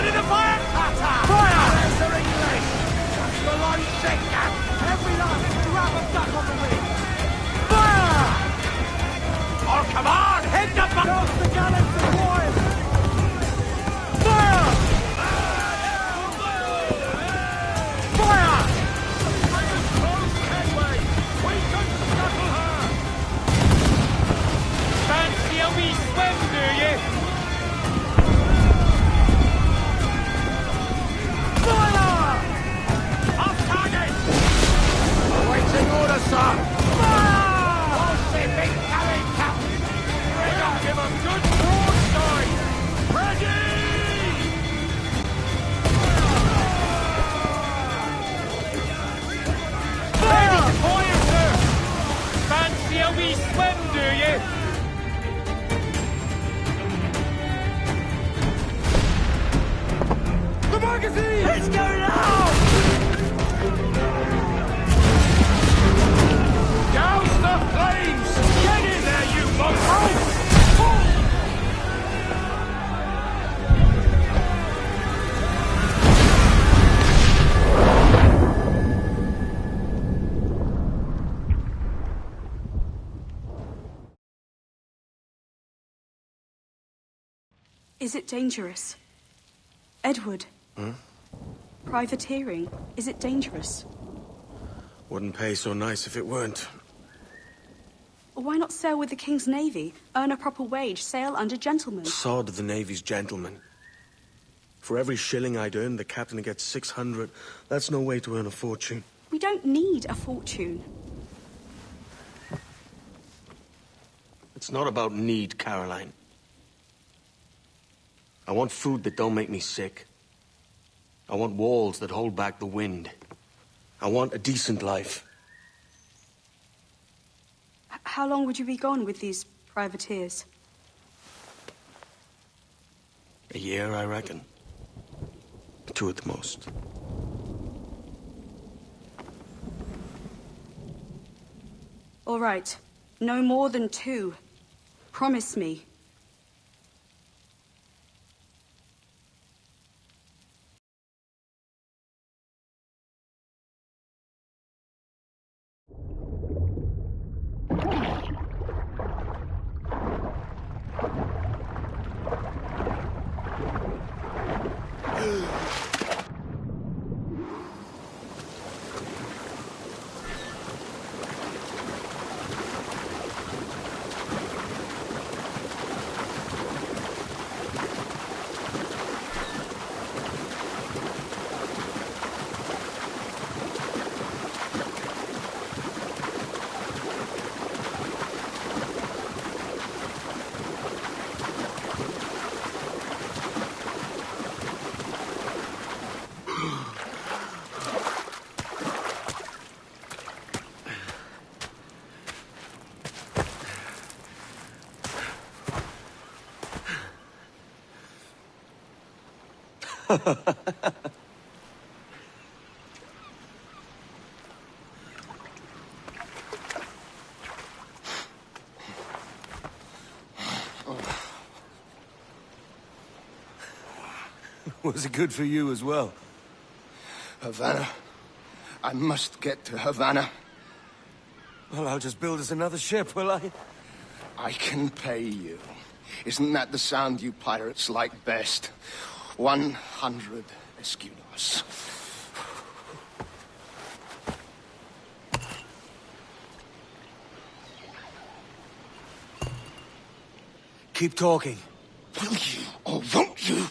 Ready to fire! Fire! There's the English! That's the line set, Cap! Every last grab of duck on the wing! Fire! Oh, come on! Hit the button! Goes the gallants and boys! Fire! Fire! Close headway! We can scuttle her! Fancy a wee swim, do you? Fire! Off target! Awaiting orders, sir! Fire! Big carry, Captain! We're gonna give 'em good broadside! Ready! Ready to fire, sir! Fancy a wee swim, do you? The magazine! It's going out! Douse the flames! Get in there, you mongrel! Is it dangerous? Edward? Privateering, is it dangerous? Wouldn't pay so nice if it weren't. Why not sail with the King's Navy? Earn a proper wage, sail under gentlemen. Sod the Navy's gentlemen. For every shilling I'd earn, the captain gets 600. That's no way to earn a fortune. We don't need a fortune. It's not about need, Caroline. I want food that don't make me sick. I want walls that hold back the wind. I want a decent life. How long would you be gone with these privateers? A year, I reckon. 2 at the most. All right. No more than 2. Promise me. Was it good for you as well? Havana. I must get to Havana. Well, I'll just build us another ship, will I? I can pay you. Isn't that the sound you pirates like best? 100 escudos. Keep talking. Will you or won't you?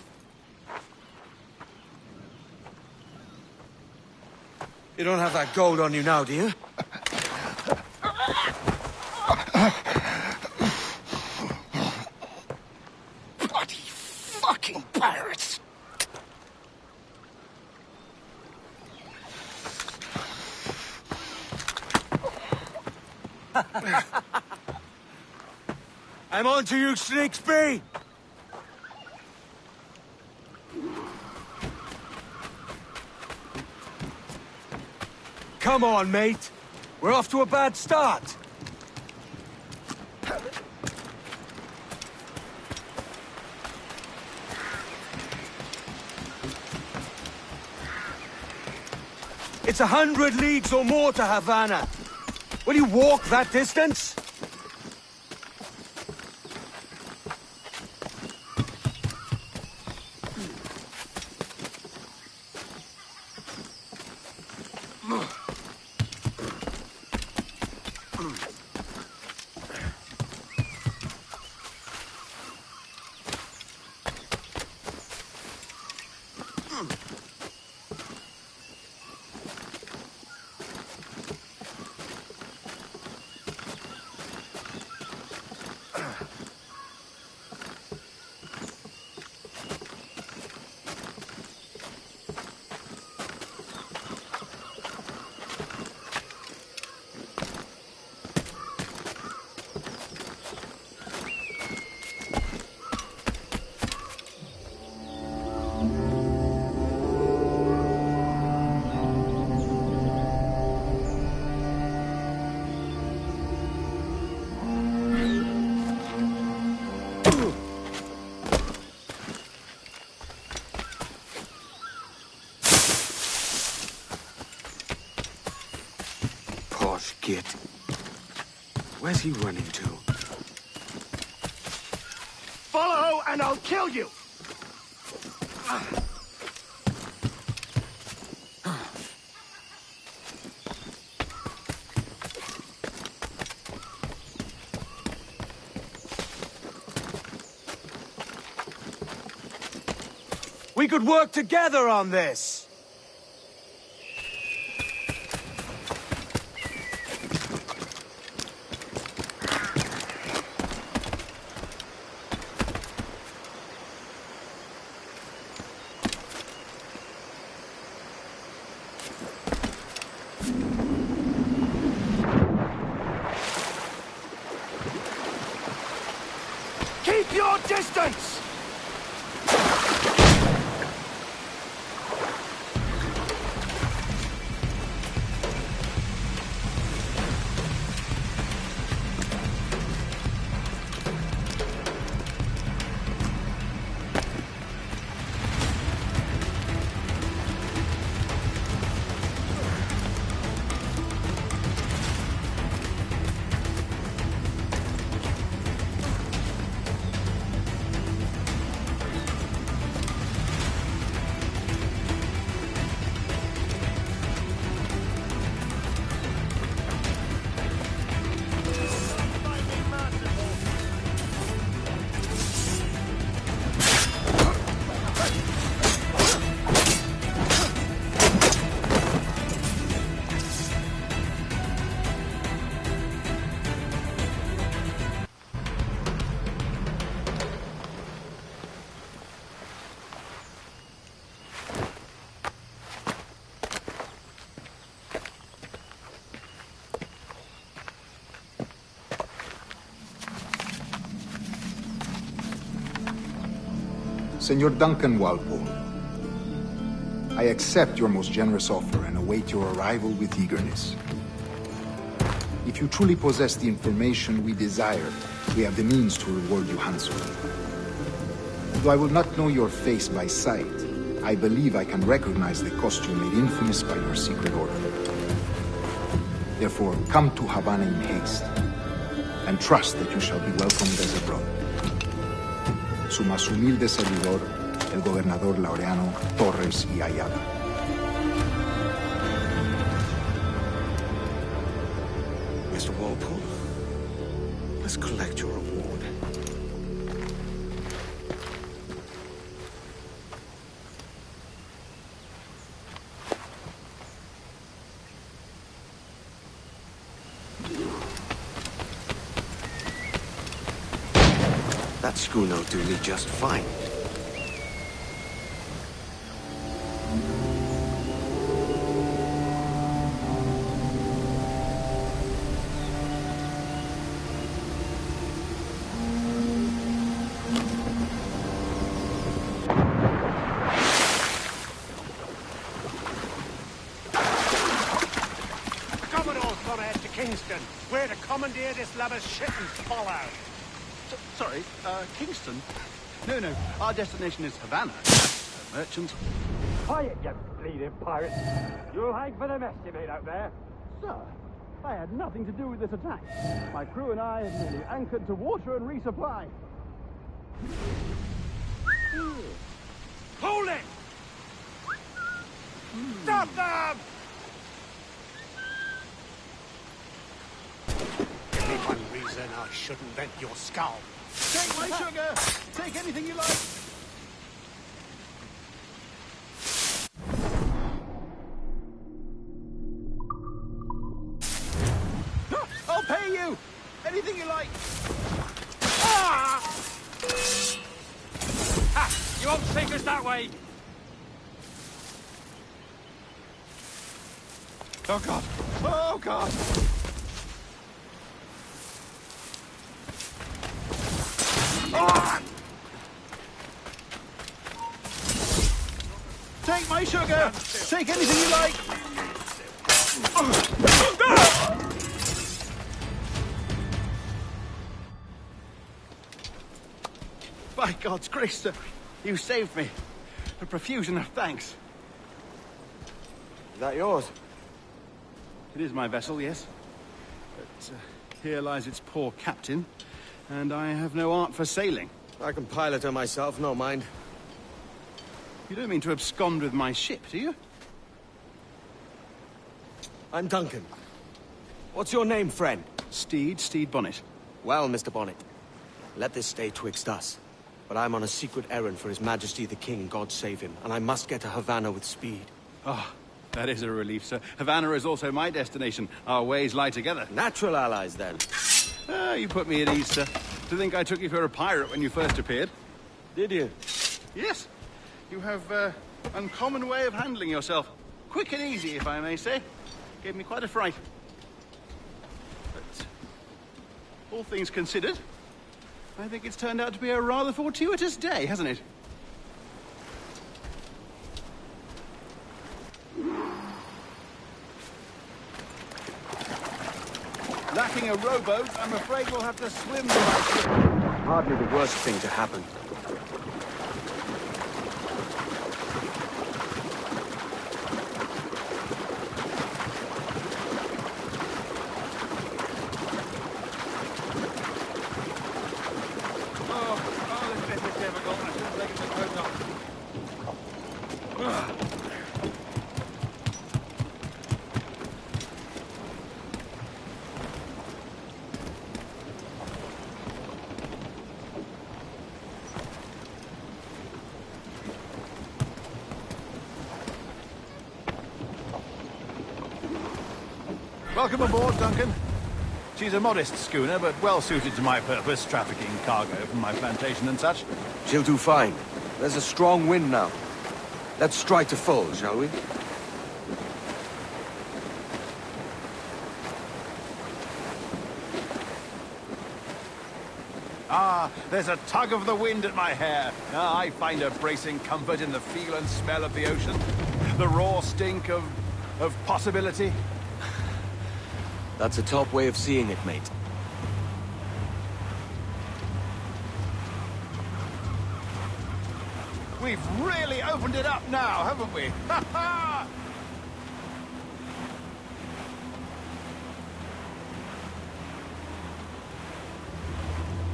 You don't have that gold on you now, do you? Bloody fucking pirates! I'm on to you, Snakesby! Come on, mate. We're off to a bad start. It's 100 leagues or more to Havana. Will you walk that distance? Git. Where's he running to? Follow, and I'll kill you! We could work together on this! Keep your distance! Senor Duncan Walpole, I accept your most generous offer and await your arrival with eagerness. If you truly possess the information we desire, we have the means to reward you handsomely. Though I will not know your face by sight, I believe I can recognize the costume made infamous by your secret order. Therefore, come to Havana in haste, and trust that you shall be welcomed as a brother. Su más humilde servidor, el gobernador Laureano Torres y Ayala. Mr. Walpole, let's collect your reward. That schooner will do me just fine. Commodore Torres to Kingston. We're to commandeer this lavish ship and follow. Sorry, Kingston? No, our destination is Havana. Merchant. Quiet, you bleeding pirates. You'll hang for the mess you made out there. Sir, I had nothing to do with this attack. My crew and I had merely anchored to water and resupply. Hold it! Stop them! Any one reason I shouldn't vent your skull. Take my sugar! Take anything you like! I'll pay you! Anything you like! Ha! You won't take us that way! Oh, God! Oh, God! Take my sugar! Take anything you like! By God's grace, sir, you saved me. A profusion of thanks. Is that yours? It is my vessel, yes. But here lies its poor captain, and I have no art for sailing. I can pilot her myself, no mind. You don't mean to abscond with my ship, do you? I'm Duncan. What's your name, friend? Stede Bonnet. Well, Mr. Bonnet, let this stay twixt us. But I'm on a secret errand for His Majesty the King, God save him, and I must get to Havana with speed. Oh, that is a relief, sir. Havana is also my destination. Our ways lie together. Natural allies, then. Ah, you put me at ease, sir. To think I took you for a pirate when you first appeared. Did you? Yes. You have uncommon way of handling yourself. Quick and easy, if I may say. Gave me quite a fright. But all things considered, I think it's turned out to be a rather fortuitous day, hasn't it? Lacking a rowboat, I'm afraid we'll have to swim to my ship. Hardly the worst thing to happen. Oh, this bit is difficult. I should have taken the coat off. Welcome aboard, Duncan. She's a modest schooner, but well suited to my purpose, trafficking cargo from my plantation and such. She'll do fine. There's a strong wind now. Let's strike to full, shall we? Ah, there's a tug of the wind at my hair. Ah, I find a bracing comfort in the feel and smell of the ocean. The raw stink of possibility. That's a top way of seeing it, mate. We've really opened it up now, haven't we? Ha ha!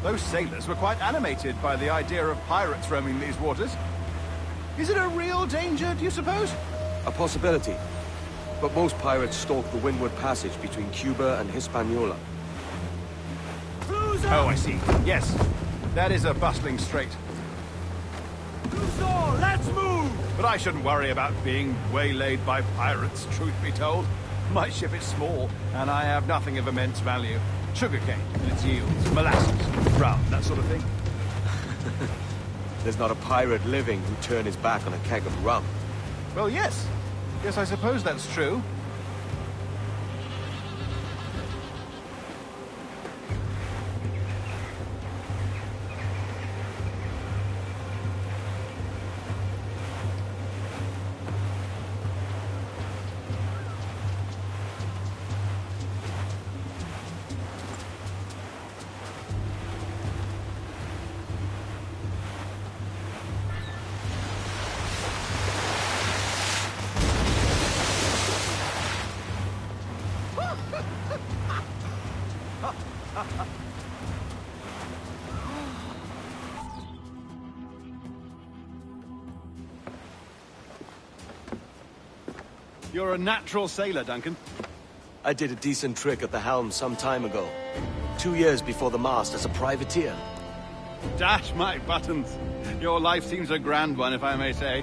Those sailors were quite animated by the idea of pirates roaming these waters. Is it a real danger, do you suppose? A possibility. But most pirates stalk the Windward Passage between Cuba and Hispaniola. Oh, I see. Yes. That is a bustling strait. Luthor, let's move! But I shouldn't worry about being waylaid by pirates, truth be told. My ship is small, and I have nothing of immense value. Sugarcane and its yields, molasses, rum, that sort of thing. There's not a pirate living who'd turn his back on a keg of rum. Well, yes. Yes, I suppose that's true. You're a natural sailor, Duncan. I did a decent trick at the helm some time ago. 2 years before the mast as a privateer. Dash my buttons. Your life seems a grand one, if I may say.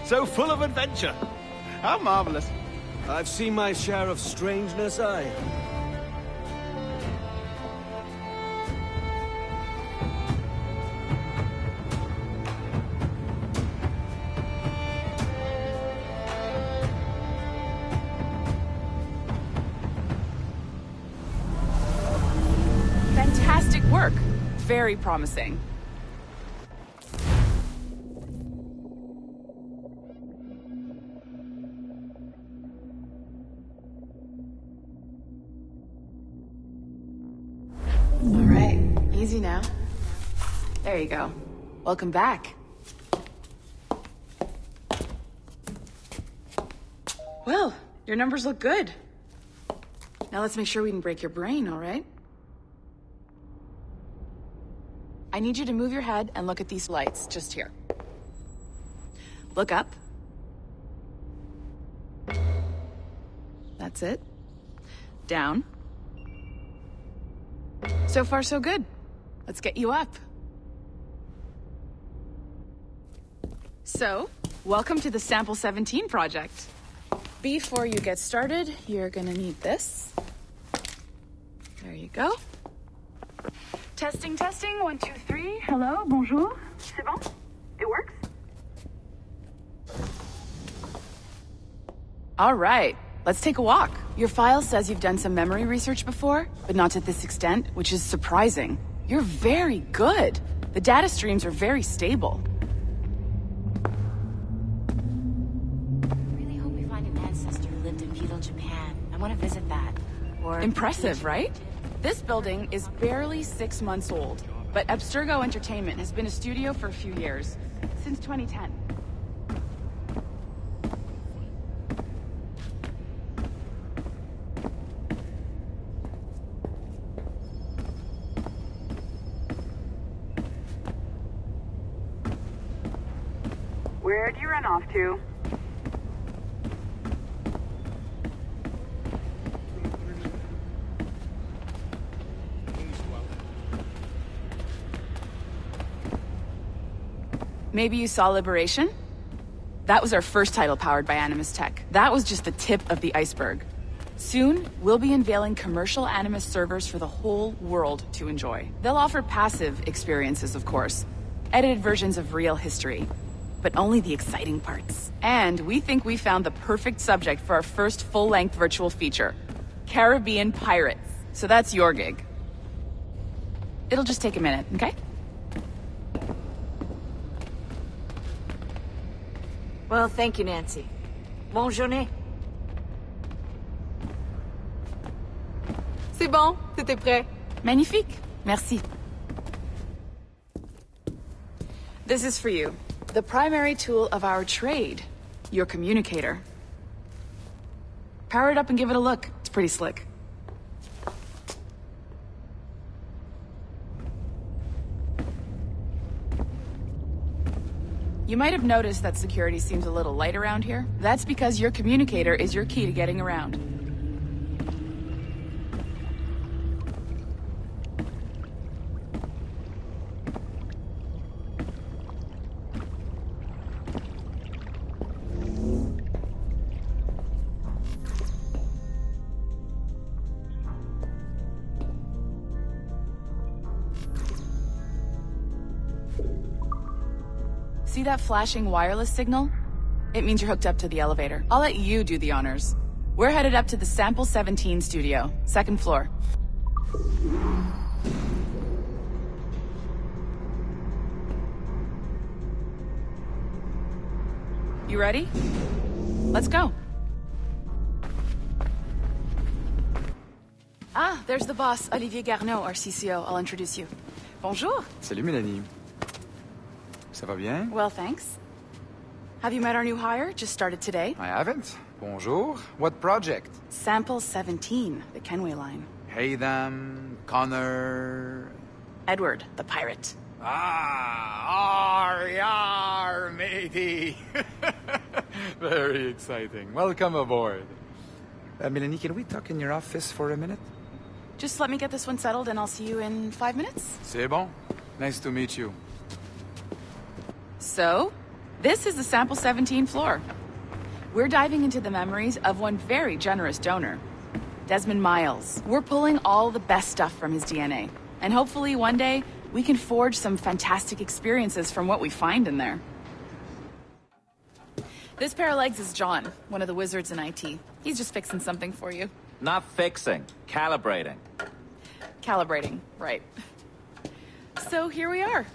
So full of adventure. How marvelous. I've seen my share of strangeness, aye. Fantastic work. Very promising. All right, easy now. There you go. Welcome back. Well, your numbers look good. Now let's make sure we can break your brain, all right? I need you to move your head and look at these lights just here. Look up. That's it. Down. So far, so good. Let's get you up. So, welcome to the Sample 17 project. Before you get started, you're gonna need this. There you go. Testing, testing, 1, 2, 3. Hello, bonjour. C'est bon? It works? All right, let's take a walk. Your file says you've done some memory research before, but not to this extent, which is surprising. You're very good. The data streams are very stable. I really hope we find an ancestor who lived in feudal Japan. I want to visit that. Or Impressive, right? This building is barely 6 months old, but Abstergo Entertainment has been a studio for a few years, since 2010. Where'd you run off to? Maybe you saw Liberation? That was our first title powered by Animus Tech. That was just the tip of the iceberg. Soon, we'll be unveiling commercial Animus servers for the whole world to enjoy. They'll offer passive experiences, of course. Edited versions of real history. But only the exciting parts. And we think we found the perfect subject for our first full-length virtual feature. Caribbean Pirates. So that's your gig. It'll just take a minute, okay? Well, thank you, Nancy. Bonne journée. C'est bon, c'était prêt. Magnifique. Merci. This is for you. The primary tool of our trade. Your communicator. Power it up and give it a look. It's pretty slick. You might have noticed that security seems a little light around here. That's because your communicator is your key to getting around. See that flashing wireless signal? It means you're hooked up to the elevator. I'll let you do the honors. We're headed up to the Sample 17 studio, 2nd floor. You ready? Let's go. Ah, there's the boss, Olivier Garneau, our CCO. I'll introduce you. Bonjour. Salut, Mélanie. Ça va bien? Well, thanks. Have you met our new hire? Just started today. I haven't. Bonjour. What project? Sample 17, the Kenway line. Haytham, Connor... Edward, the pirate. Ah, yar, matey. Very exciting. Welcome aboard. Melanie, can we talk in your office for a minute? Just let me get this one settled and I'll see you in 5 minutes. C'est bon. Nice to meet you. So, this is the Sample 17 floor. We're diving into the memories of one very generous donor, Desmond Miles. We're pulling all the best stuff from his DNA. And hopefully one day, we can forge some fantastic experiences from what we find in there. This pair of legs is John, one of the wizards in IT. He's just fixing something for you. Not fixing, calibrating. Calibrating, right. So here we are,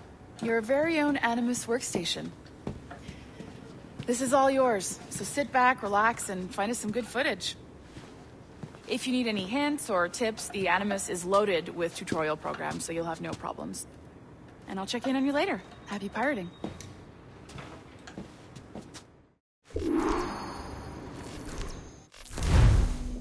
your very own Animus workstation. This is all yours, so sit back, relax, and find us some good footage. If you need any hints or tips, the Animus is loaded with tutorial programs, so you'll have no problems. And I'll check in on you later. Happy pirating.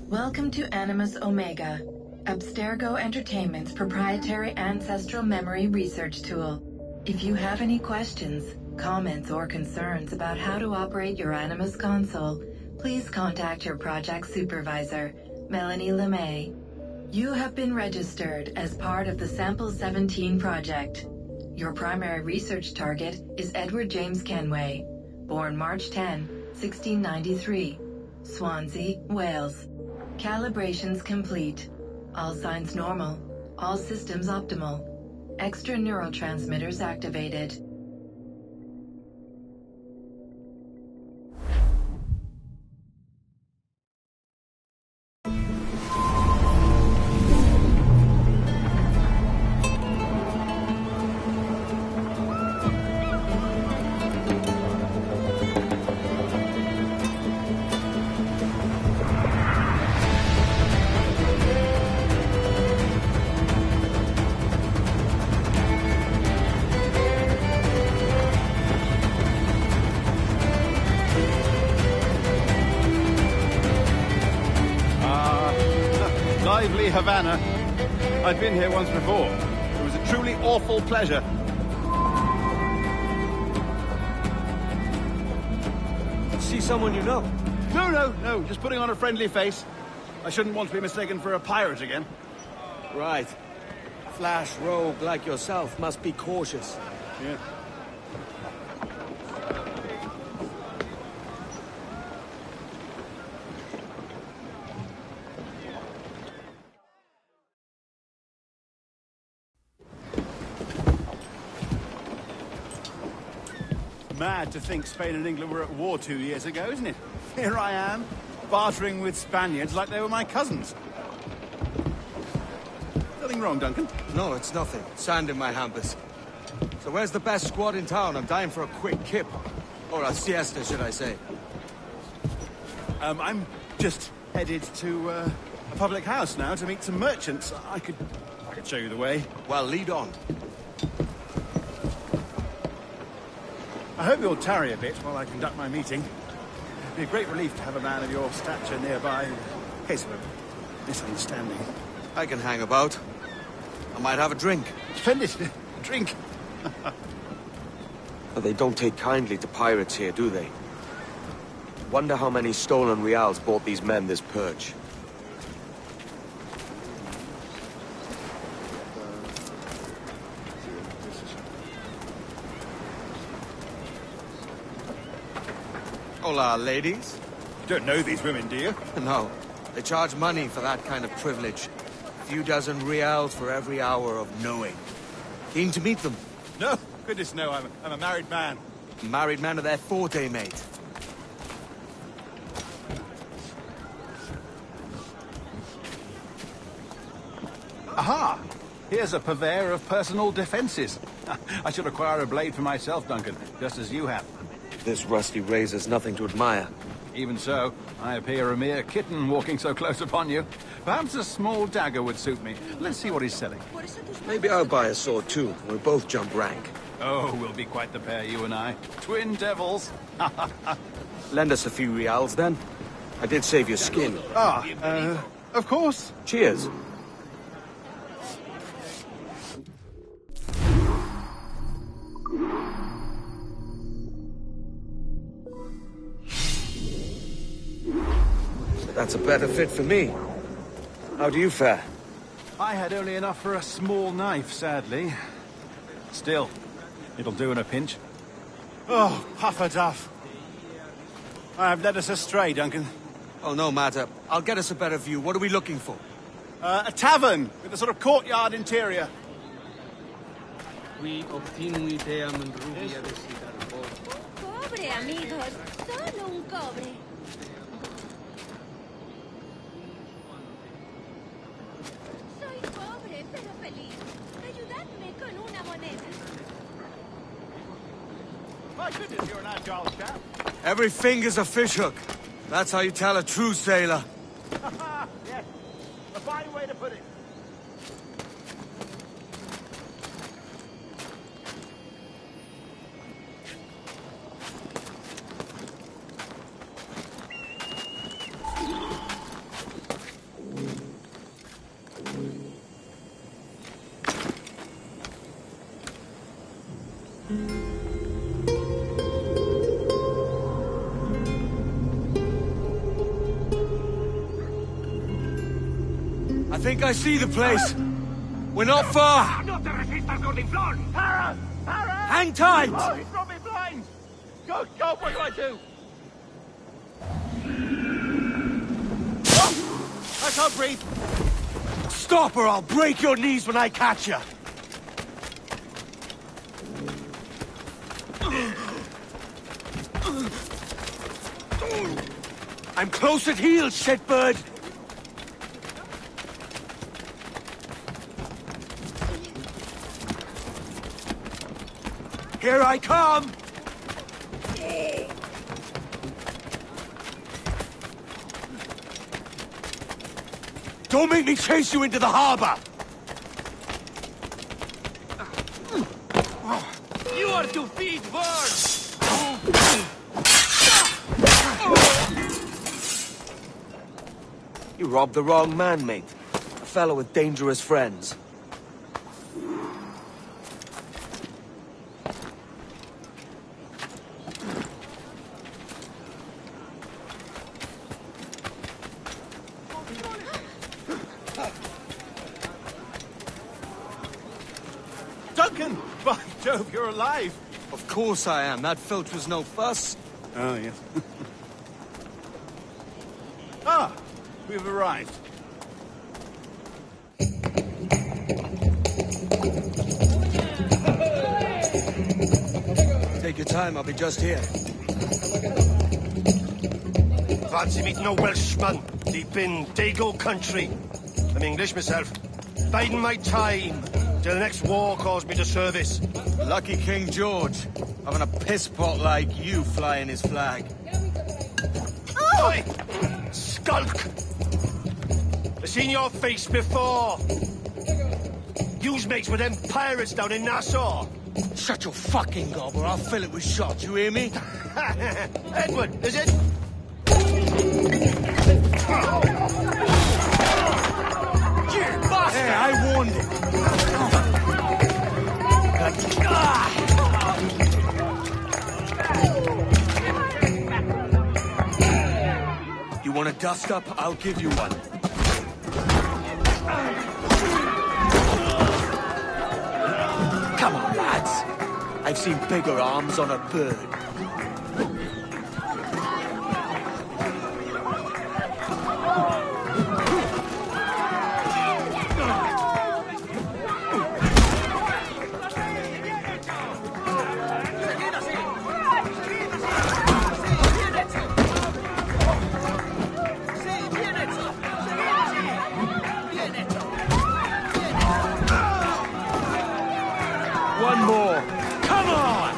Welcome to Animus Omega, Abstergo Entertainment's proprietary ancestral memory research tool. If you have any questions, comments, or concerns about how to operate your Animus console, please contact your project supervisor, Melanie LeMay. You have been registered as part of the Sample 17 project. Your primary research target is Edward James Kenway, born March 10, 1693, Swansea, Wales. Calibrations complete. All signs normal. All systems optimal. Extra neurotransmitters activated. Lively Havana. I'd been here once before. It was a truly awful pleasure. See someone you know? No. Just putting on a friendly face. I shouldn't want to be mistaken for a pirate again. Right. Flash rogue like yourself must be cautious. Yeah. Mad to think Spain and England were at war 2 years ago, isn't it? Here I am, bartering with Spaniards like they were my cousins. Nothing wrong, Duncan? No, it's nothing. Sand in my hampers. So where's the best squad in town? I'm dying for a quick kip. Or a siesta, should I say. I'm just headed to a public house now to meet some merchants. I could show you the way. Well, lead on. I hope you'll tarry a bit while I conduct my meeting. It'd be a great relief to have a man of your stature nearby in case of a misunderstanding. I can hang about. I might have a drink. Splendid. Drink. But they don't take kindly to pirates here, do they? Wonder how many stolen reals bought these men this perch. Hola, ladies. You don't know these women, do you? No. They charge money for that kind of privilege. A few dozen reals for every hour of knowing. Keen to meet them? No. Goodness, no. I'm a married man. Married man of their forte, mate. Aha! Here's a purveyor of personal defenses. I should acquire a blade for myself, Duncan, just as you have. This rusty razor's nothing to admire. Even so, I appear a mere kitten walking so close upon you. Perhaps a small dagger would suit me. Let's see what he's selling. Maybe I'll buy a sword too. We'll both jump rank. Oh, we'll be quite the pair, you and I. Twin devils. Lend us a few reals, then. I did save your skin. Of course. Cheers. That's a better fit for me. How do you fare? I had only enough for a small knife, sadly. Still, it'll do in a pinch. Oh, Pufferduff. I have led us astray, Duncan. Oh, no matter. I'll get us a better view. What are we looking for? A tavern with a sort of courtyard interior. Cobre, amigos. Solo un cobre. Soy pobre, pero feliz. Ayudadme con una moneda. My goodness, you're an agile chap. Every finger's a fishhook. That's how you tell a true sailor. Yes, a fine way to put it. I think I see the place. We're not far. No te resistas, Gordinflón! Para! Para! Hang tight! Oh, he's got me blind! Go, go, what do I do? Oh, I can't breathe. Stop or I'll break your knees when I catch you. I'm close at heel, shitbird. Here I come! Don't make me chase you into the harbor! You are to feed birds! You robbed the wrong man, mate. A fellow with dangerous friends. Duncan! By Jove, you're alive! Of course I am. That filch was no fuss. Oh, yes. Ah! We've arrived. Take your time, I'll be just here. Fancy meeting a Welshman deep in Dago country. I'm English myself. Biding my time till the next war calls me to service. Lucky King George, having a piss pot like you flying his flag. Oi! Skulk! I've seen your face before. You's mates with them pirates down in Nassau. Shut your fucking gob or I'll fill it with shot, you hear me? Edward, is it? Hey, I warned him. You want a dust up? I'll give you one. Come on, lads. I've seen bigger arms on a bird. One more. Come on!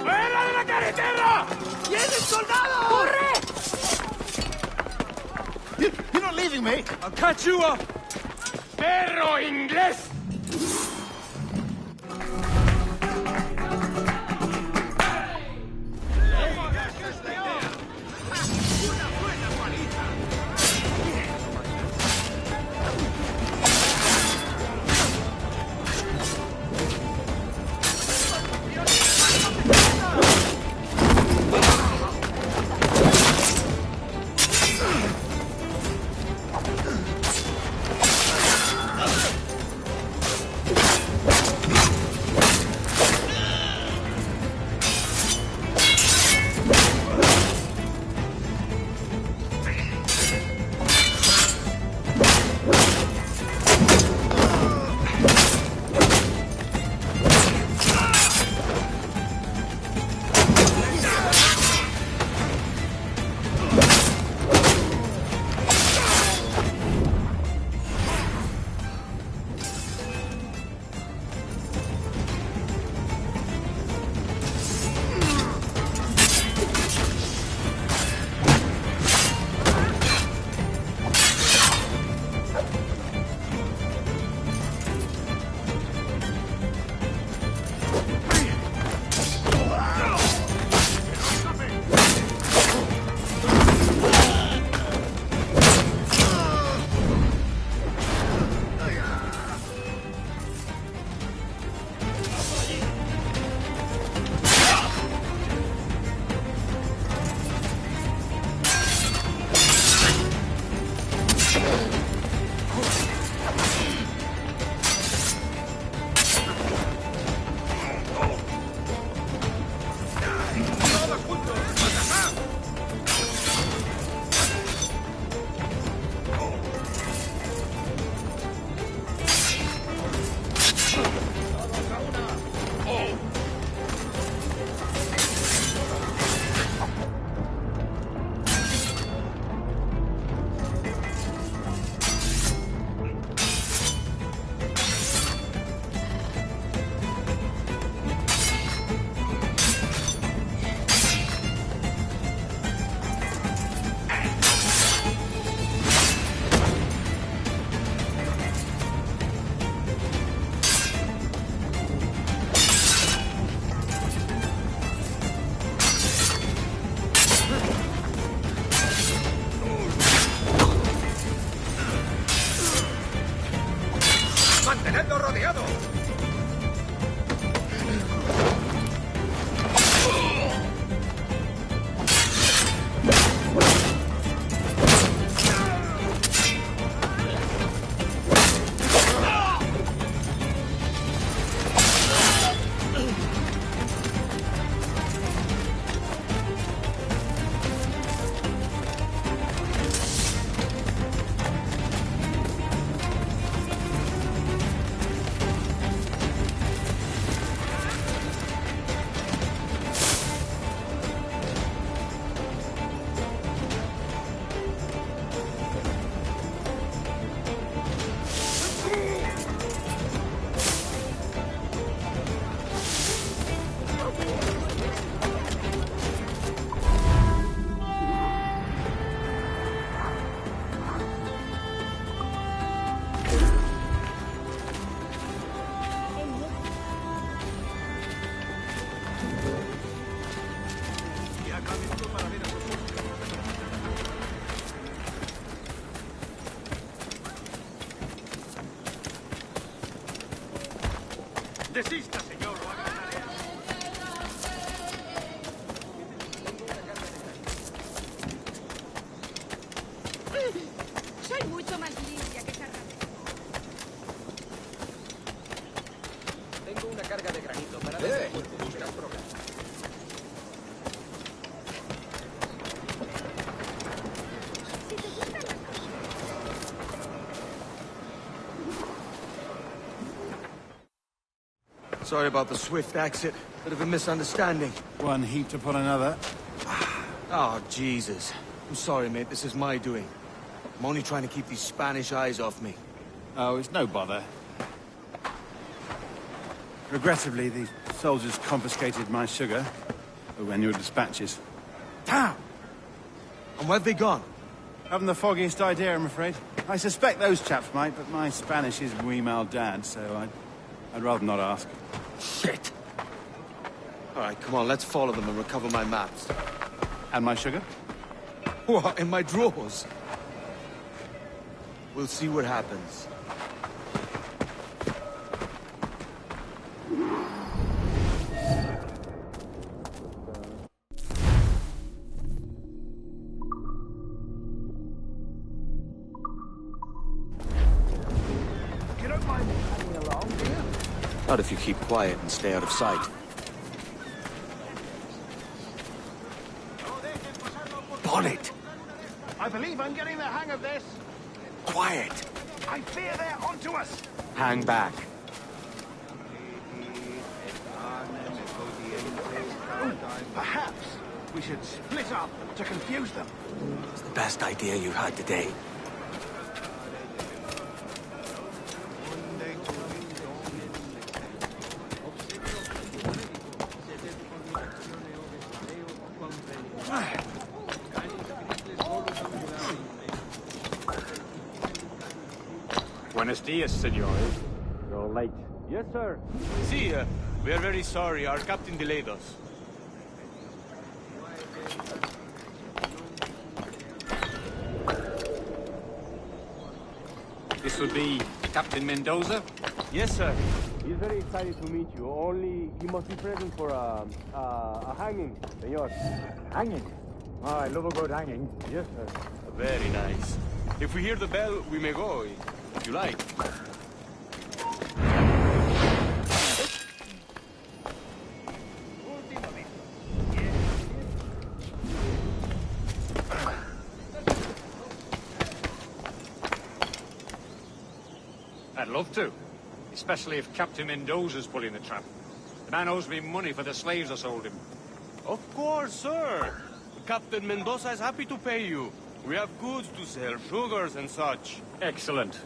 ¡Fuera de la carretera! ¡Viene el soldado! ¡Corre! You're not leaving me! I'll catch you up! ¡Perro inglés! Desista, señor. Soy mucho más limpia que esa rata. Tengo una carga de granito para buscar problemas. Sorry about the swift exit. Bit of a misunderstanding. One heaped upon another. Oh, Jesus. I'm sorry, mate. This is my doing. I'm only trying to keep these Spanish eyes off me. Oh, it's no bother. Regrettably, the soldiers confiscated my sugar when your dispatches. Damn! And where've they gone? Haven't the foggiest idea, I'm afraid. I suspect those chaps might, but my Spanish is muy mal dad, so I'd rather not ask. Shit! All right, come on, let's follow them and recover my maps. And my sugar? What, in my drawers? We'll see what happens. You don't mind hanging along, do you? Not if you keep quiet and stay out of sight. Bonnet! I believe I'm getting the hang of this. Quiet! I fear they're onto us. Hang back. Perhaps we should split up to confuse them. It's the best idea you had today. Buenos dias, senores. You're late. Yes, sir. See, we are very sorry. Our captain delayed us. This will be Captain Mendoza? Yes, sir. He's very excited to meet you. Only he must be present for a hanging, senor. Hanging? Oh, I love a good hanging. Yes, sir. Very nice. If we hear the bell, we may go, if you like. I'd love to. Especially if Captain Mendoza's pulling the trap. The man owes me money for the slaves I sold him. Of course, sir. Captain Mendoza is happy to pay you. We have goods to sell, sugars and such. Excellent.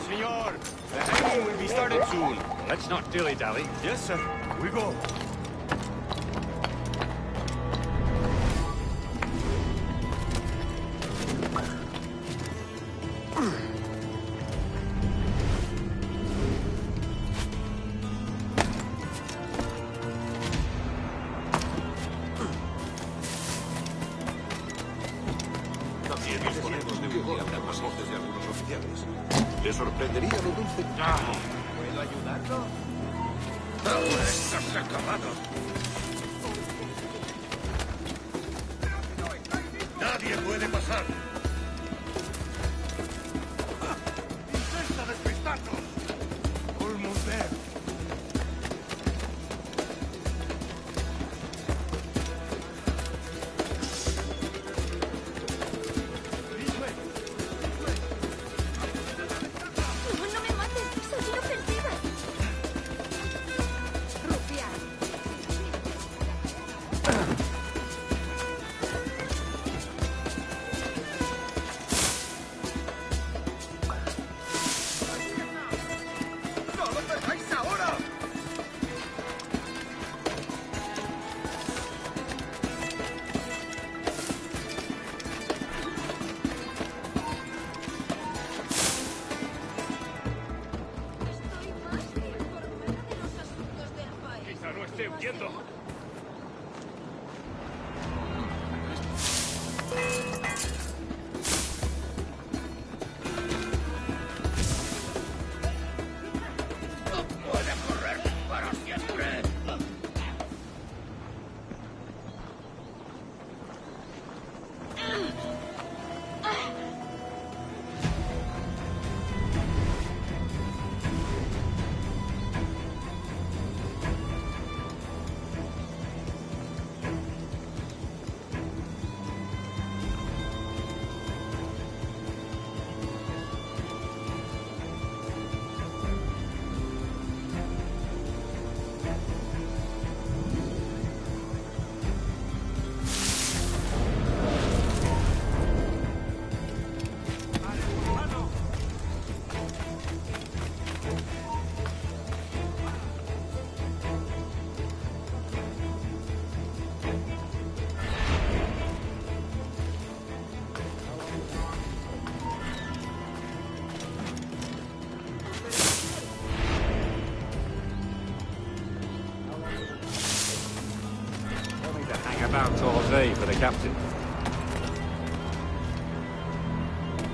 Senor, the hanging will be started soon. Let's not dilly-dally. Yes, sir. We go. También disponemos de un día para las voces de algunos oficiales. Le sorprendería lo dulce. ¿Puedo ayudarlo? Ahora estás acabado. Nadie puede pasar. ¡Intenta despistarnos! Almost there. No me mates, soy inofensiva. Rufián.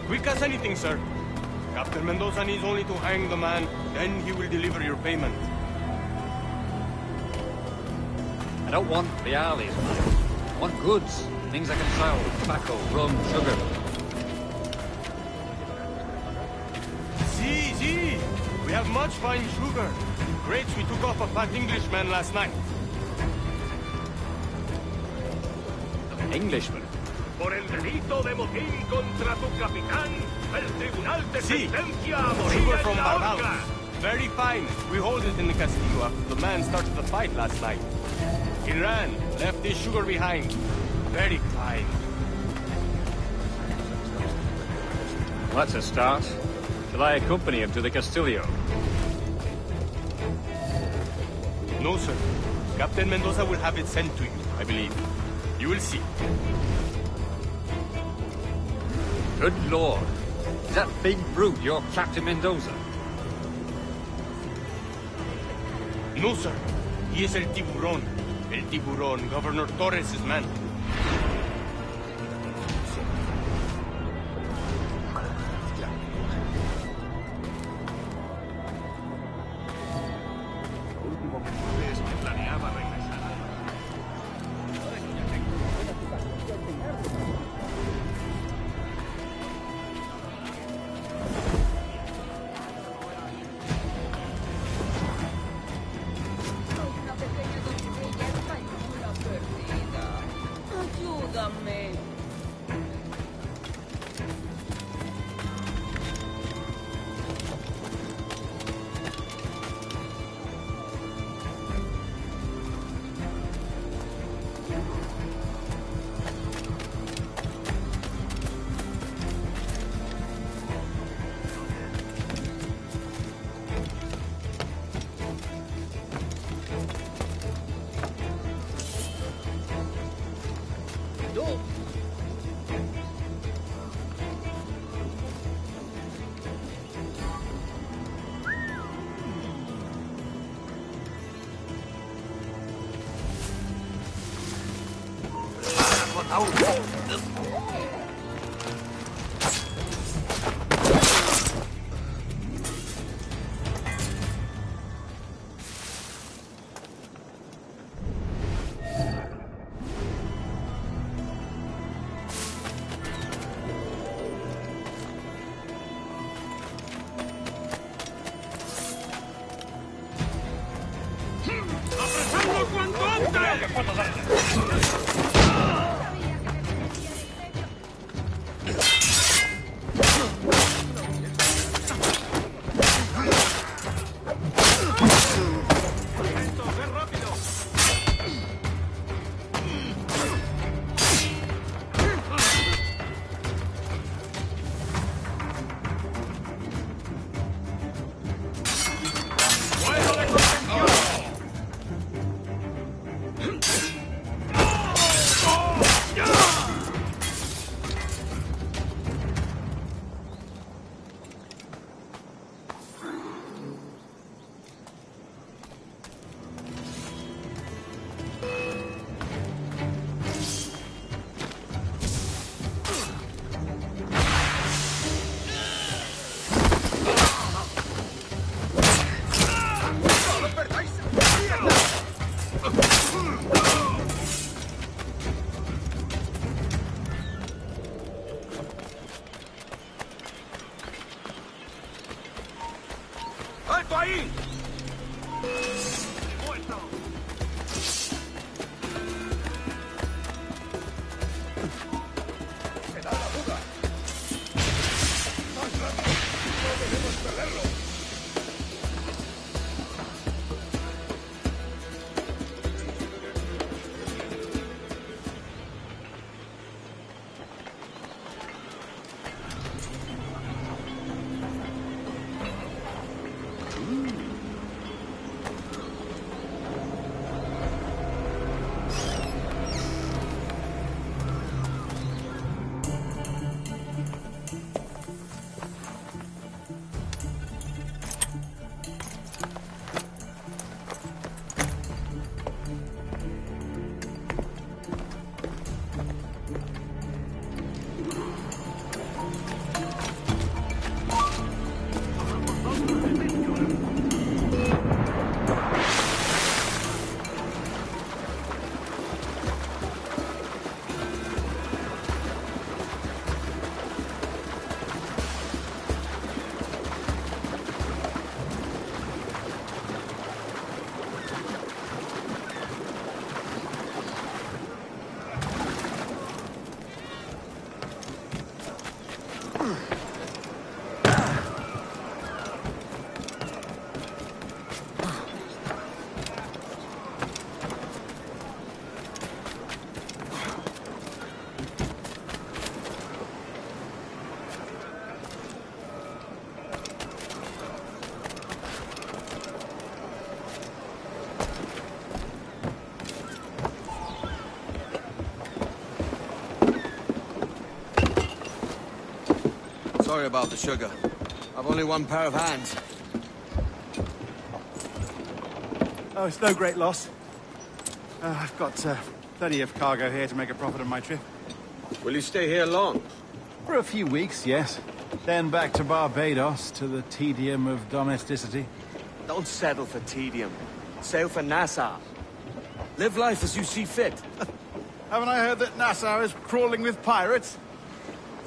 Quick as anything, sir. Captain Mendoza needs only to hang the man, then he will deliver your payment. I don't want reales, man. I want goods. Things I can sell. Tobacco, rum, sugar. See. We have much fine sugar. Grapes we took off a fat Englishman last night. Englishman? Por el delito de motín contra tu capitán, el tribunal te sentencia a morir Sugar en from la Barbados. horca. Very fine. We hold it in the castillo after the man started the fight last night. He ran, left his sugar behind. Very fine. Well, that's a start. Shall I accompany him to the Castillo? No, sir. Captain Mendoza will have it sent to you, I believe. You will see. Good lord. Is that big brute your Captain Mendoza? No, sir. He is El Tiburón. El Tiburón, Governor Torres' man. Ayúdame. ¡Alto ahí! ¡Se da la fuga! ¡Más rápido! ¡No debemos perderlo! Sorry about the sugar. I've only one pair of hands. Oh, it's no great loss. I've got plenty of cargo here to make a profit on my trip. Will you stay here long? For a few weeks, yes. Then back to Barbados, to the tedium of domesticity. Don't settle for tedium. Sail for Nassau. Live life as you see fit. Haven't I heard that Nassau is crawling with pirates?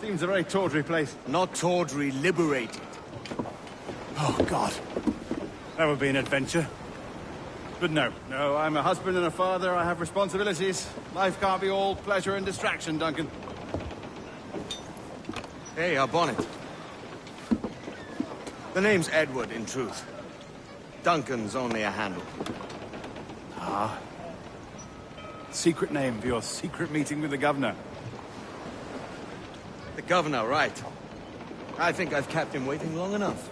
Seems a very tawdry place. Not tawdry, liberated. Oh, God. That would be an adventure. But no, I'm a husband and a father. I have responsibilities. Life can't be all pleasure and distraction, Duncan. Hey, our bonnet. The name's Edward, in truth. Duncan's only a handle. Ah. Secret name for your secret meeting with the governor. The governor, right. I think I've kept him waiting long enough.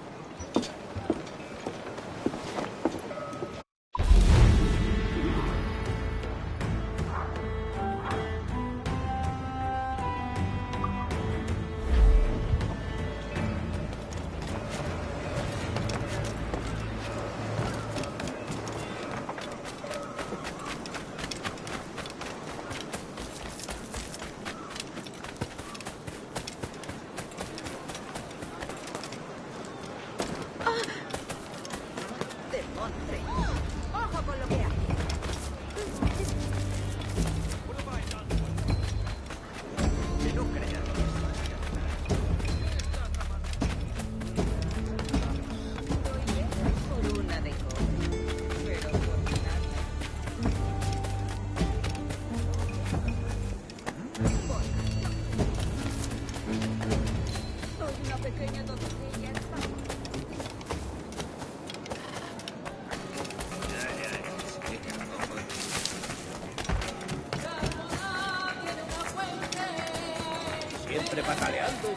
Siempre pataleando.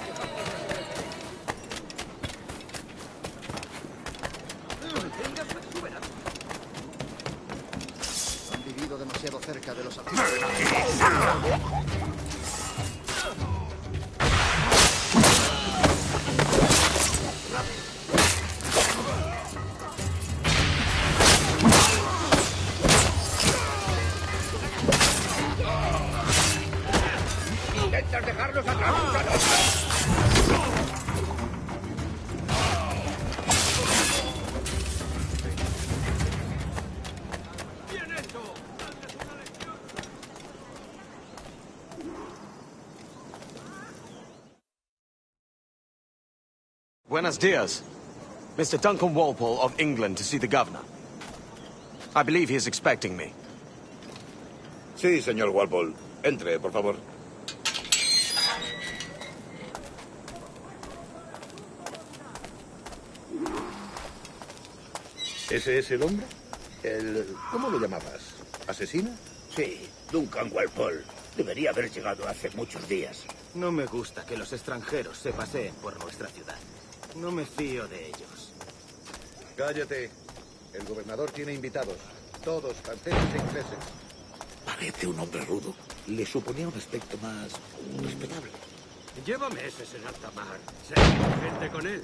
Han vivido demasiado cerca de los antiguos. ¡Intentas dejarlos atrás! Buenos dias. Mr. Duncan Walpole of England to see the governor. I believe he is expecting me. Sí, señor Walpole. Entre, por favor. ¿Ese es el hombre? ¿Cómo lo llamabas? ¿Asesino? Sí, Duncan Walpole. Debería haber llegado hace muchos días. No me gusta que los extranjeros se paseen por nuestra ciudad. No me fío de ellos. Cállate. El gobernador tiene invitados. Todos franceses e ingleses. Parece un hombre rudo. Le suponía un aspecto más respetable. Lleva meses en alta mar. Se ha gente con él.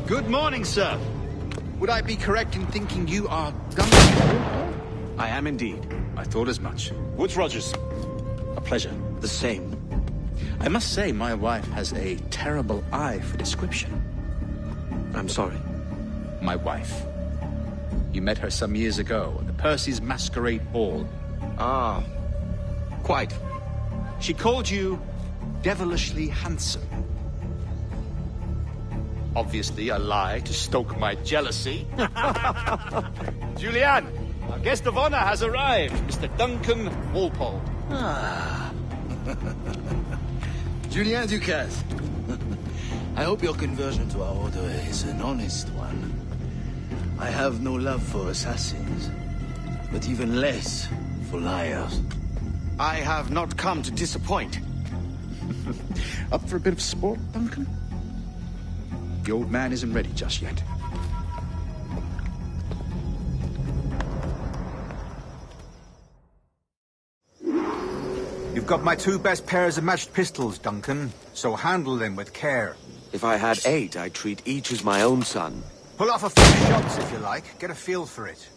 Good morning, sir. Would I be correct in thinking you are Duncan? I am indeed. I thought as much. Woods Rogers. A pleasure. The same. I must say, my wife has a terrible eye for description. I'm sorry. My wife. You met her some years ago at the Percy's Masquerade Ball. Ah, quite. She called you devilishly handsome. Obviously a lie to stoke my jealousy. Julianne, our guest of honor has arrived, Mr. Duncan Walpole. Ah. Julien Ducasse. I hope your conversion to our order is an honest one. I have no love for assassins, but even less for liars. I have not come to disappoint. Up for a bit of sport, Duncan? The old man isn't ready just yet. You've got my 2 best pairs of matched pistols, Duncan, so handle them with care. If I had 8, I'd treat each as my own son. Pull off a few shots if you like. Get a feel for it.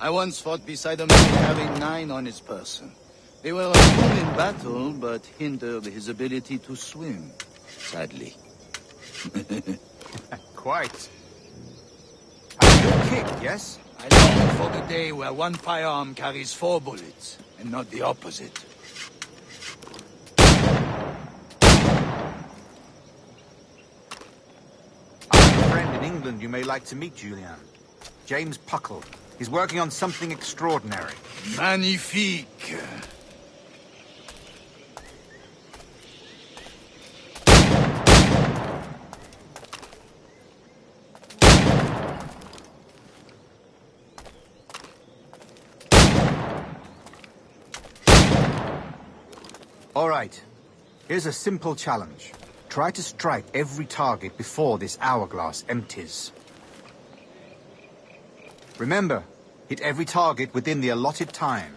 I once fought beside a man carrying 9 on his person. They were a tool in battle, but hindered his ability to swim, sadly. Quite. A good kick, yes? I long for the day where one firearm carries 4 bullets, and not the opposite. I have a friend in England you may like to meet, Julian. James Puckle. He's working on something extraordinary. Magnifique! All right. Here's a simple challenge. Try to strike every target before this hourglass empties. Remember, hit every target within the allotted time.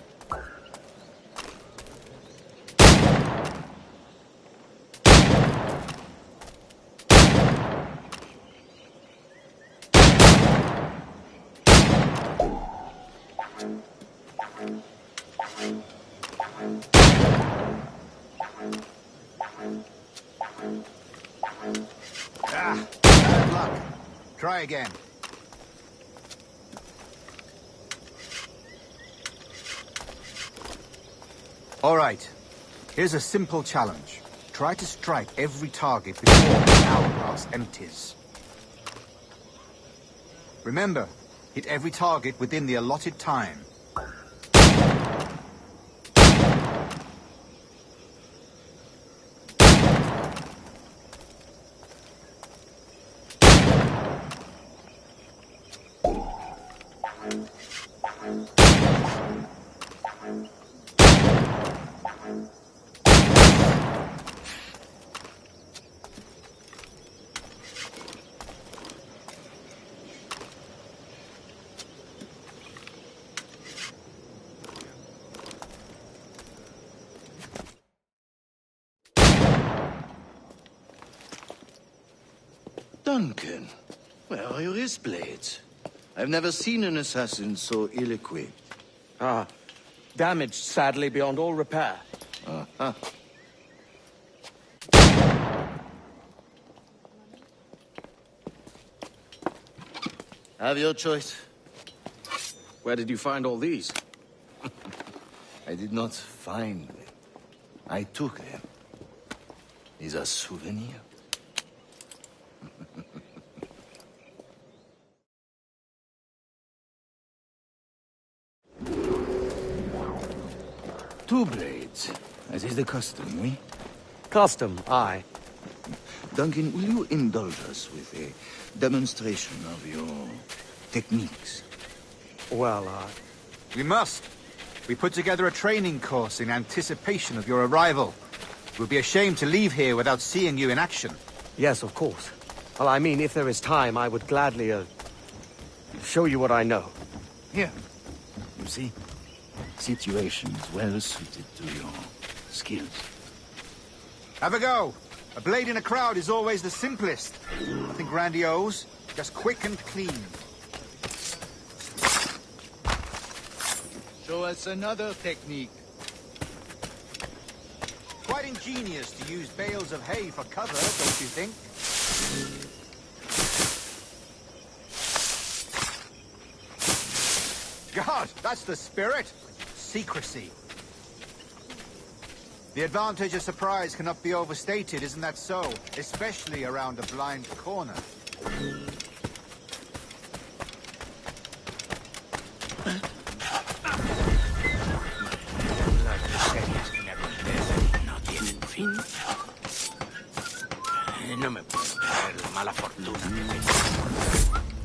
Ah, bad luck. Try again. All right. Here's a simple challenge. Try to strike every target before the hourglass empties. Remember, hit every target within the allotted time. Duncan, where are your wrist blades? I've never seen an assassin so ill-equipped. Ah, damaged sadly beyond all repair. Uh-huh. Have your choice. Where did you find all these? I did not find them. I took them. These are souvenirs. Two blades, as is the custom, oui? Custom, aye. Duncan, will you indulge us with a demonstration of your techniques? Well, We must. We put together a training course in anticipation of your arrival. It would be a shame to leave here without seeing you in action. Yes, of course. Well, I mean, if there is time, I would gladly, show you what I know. Here. You see? Situations well suited to your skills. Have a go. A blade in a crowd is always the simplest. Nothing grandiose, just quick and clean. Show us another technique. Quite ingenious to use bales of hay for cover, don't you think? God, that's the spirit. Secrecy. The advantage of surprise cannot be overstated, isn't that so? Especially around a blind corner.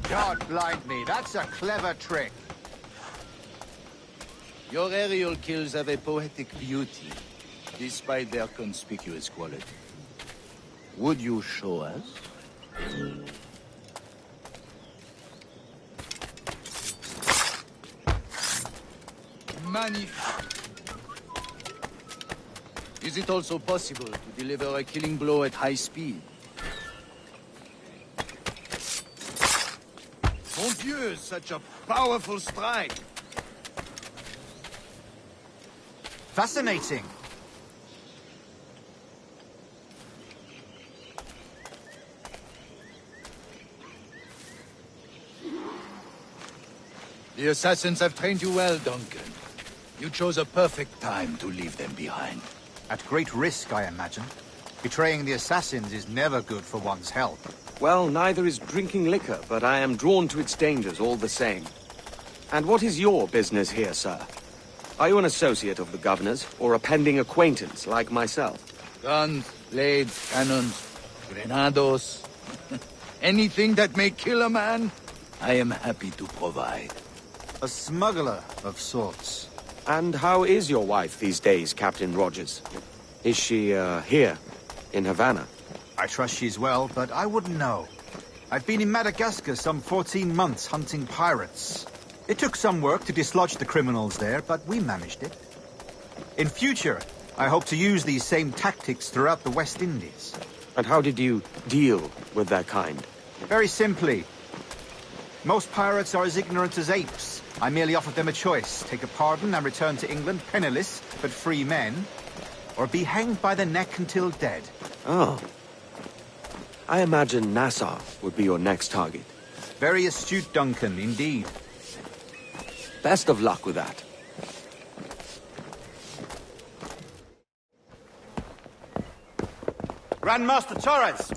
God blind me, that's a clever trick. Your aerial kills have a poetic beauty, despite their conspicuous quality. Would you show us? Magnifique. Is it also possible to deliver a killing blow at high speed? Mon Dieu, such a powerful strike! Fascinating. The assassins have trained you well, Duncan. You chose a perfect time to leave them behind. At great risk, I imagine. Betraying the assassins is never good for one's health. Well, neither is drinking liquor, but I am drawn to its dangers all the same. And what is your business here, sir? Are you an associate of the governor's, or a pending acquaintance like myself? Guns, blades, cannons, grenados. Anything that may kill a man, I am happy to provide. A smuggler of sorts. And how is your wife these days, Captain Rogers? Is she, here, in Havana? I trust she's well, but I wouldn't know. I've been in Madagascar some 14 months hunting pirates. It took some work to dislodge the criminals there, but we managed it. In future, I hope to use these same tactics throughout the West Indies. And how did you deal with that kind? Very simply. Most pirates are as ignorant as apes. I merely offered them a choice. Take a pardon and return to England penniless, but free men. Or be hanged by the neck until dead. Oh. I imagine Nassau would be your next target. Very astute, Duncan, indeed. Best of luck with that. Grandmaster Torres!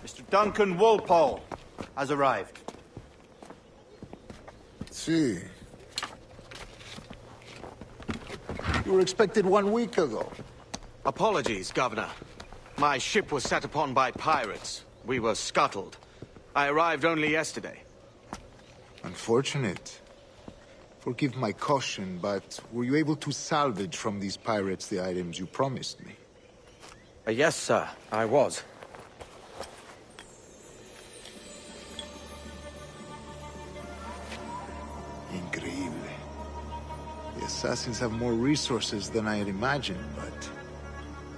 Mr. Duncan Walpole has arrived. See. You were expected 1 week ago. Apologies, Governor. My ship was set upon by pirates. We were scuttled. I arrived only yesterday. Unfortunate. Forgive my caution, but were you able to salvage from these pirates the items you promised me? Yes, sir, I was. Increíble. The assassins have more resources than I had imagined, but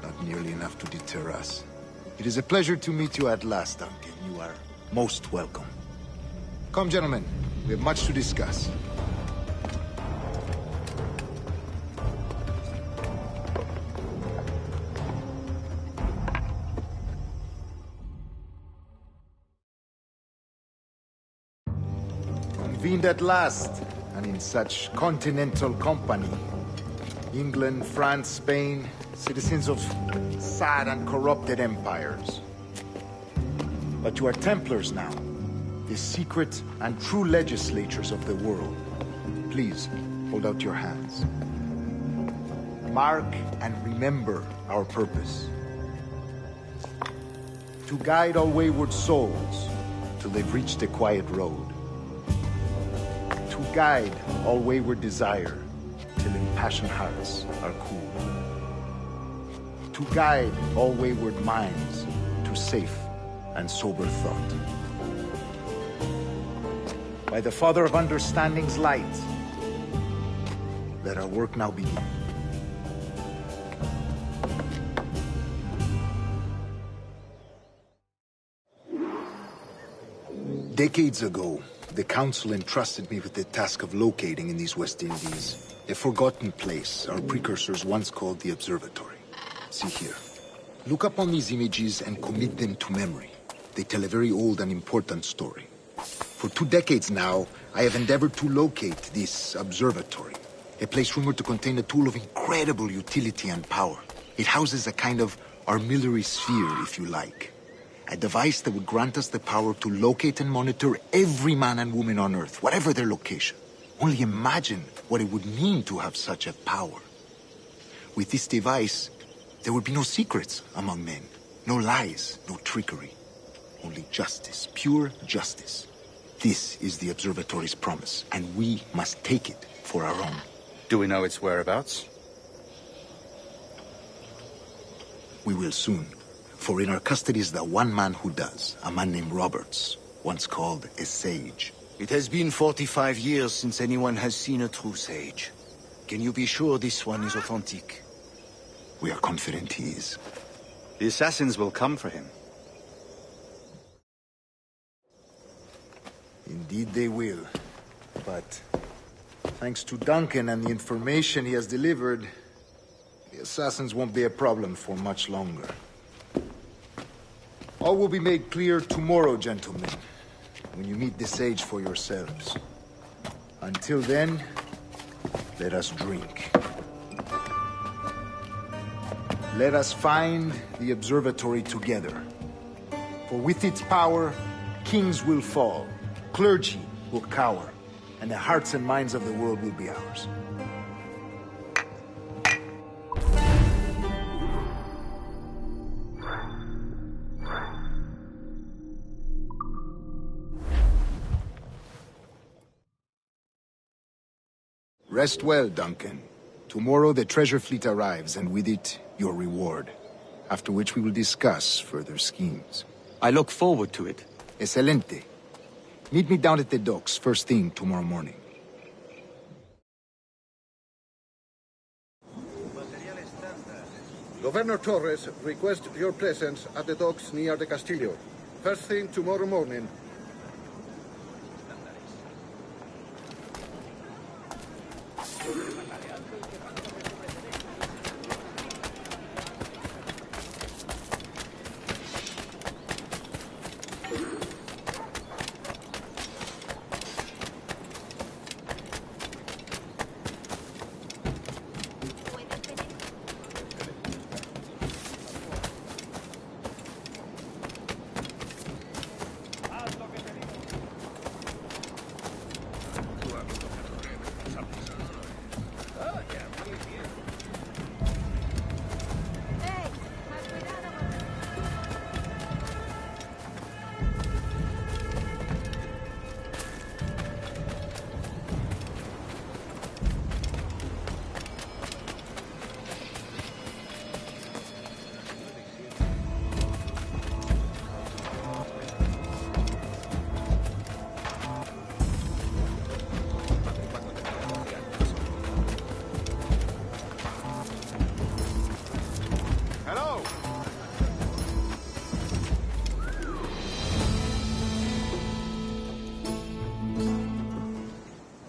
not nearly enough to deter us. It is a pleasure to meet you at last, Duncan. You are most welcome. Come, gentlemen. We have much to discuss. Convened at last, and in such continental company. England, France, Spain, citizens of sad and corrupted empires. But you are Templars now, the secret and true legislatures of the world. Please, hold out your hands. Mark and remember our purpose. To guide all wayward souls till they've reached the quiet road. To guide all wayward desire till impassioned hearts are cool. To guide all wayward minds to safe and sober thought. By the Father of Understanding's light, let our work now begin. Decades ago, the Council entrusted me with the task of locating in these West Indies a forgotten place our precursors once called the Observatory. See here. Look upon these images and commit them to memory. They tell a very old and important story. For 2 decades now, I have endeavored to locate this observatory, a place rumored to contain a tool of incredible utility and power. It houses a kind of armillary sphere, if you like. A device that would grant us the power to locate and monitor every man and woman on Earth, whatever their location. Only imagine what it would mean to have such a power. With this device, there would be no secrets among men, no lies, no trickery. Only justice, pure justice. This is the Observatory's promise, and we must take it for our own. Do we know its whereabouts? We will soon. For in our custody is the one man who does, a man named Roberts, once called a sage. It has been 45 years since anyone has seen a true sage. Can you be sure this one is authentic? We are confident he is. The assassins will come for him. Indeed they will. But thanks to Duncan and the information he has delivered, the assassins won't be a problem for much longer. All will be made clear tomorrow, gentlemen, when you meet the sage for yourselves. Until then, let us drink. Let us find the observatory together. For with its power, kings will fall, clergy will cower, and the hearts and minds of the world will be ours. Rest well, Duncan. Tomorrow the treasure fleet arrives, and with it, your reward. After which we will discuss further schemes. I look forward to it. Excelente. Meet me down at the docks first thing tomorrow morning. Governor Torres requests your presence at the docks near the Castillo. First thing tomorrow morning.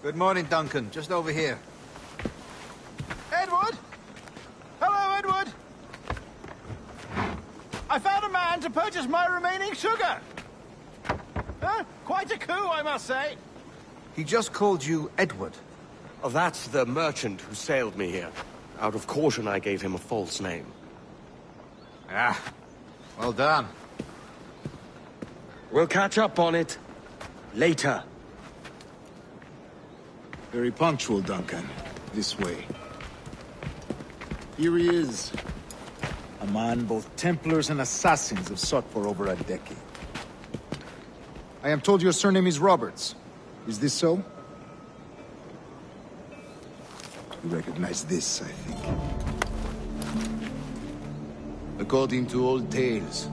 Good morning, Duncan. Just over here. Edward? Hello, Edward. I found a man to purchase my remaining sugar. Quite a coup, I must say. He just called you Edward. Oh, that's the merchant who sailed me here. Out of caution, I gave him a false name. Ah, well done. We'll catch up on it later. Very punctual, Duncan. This way. Here he is. A man both Templars and Assassins have sought for over a decade. I am told your surname is Roberts. Is this so? You recognize this, I think. According to old tales,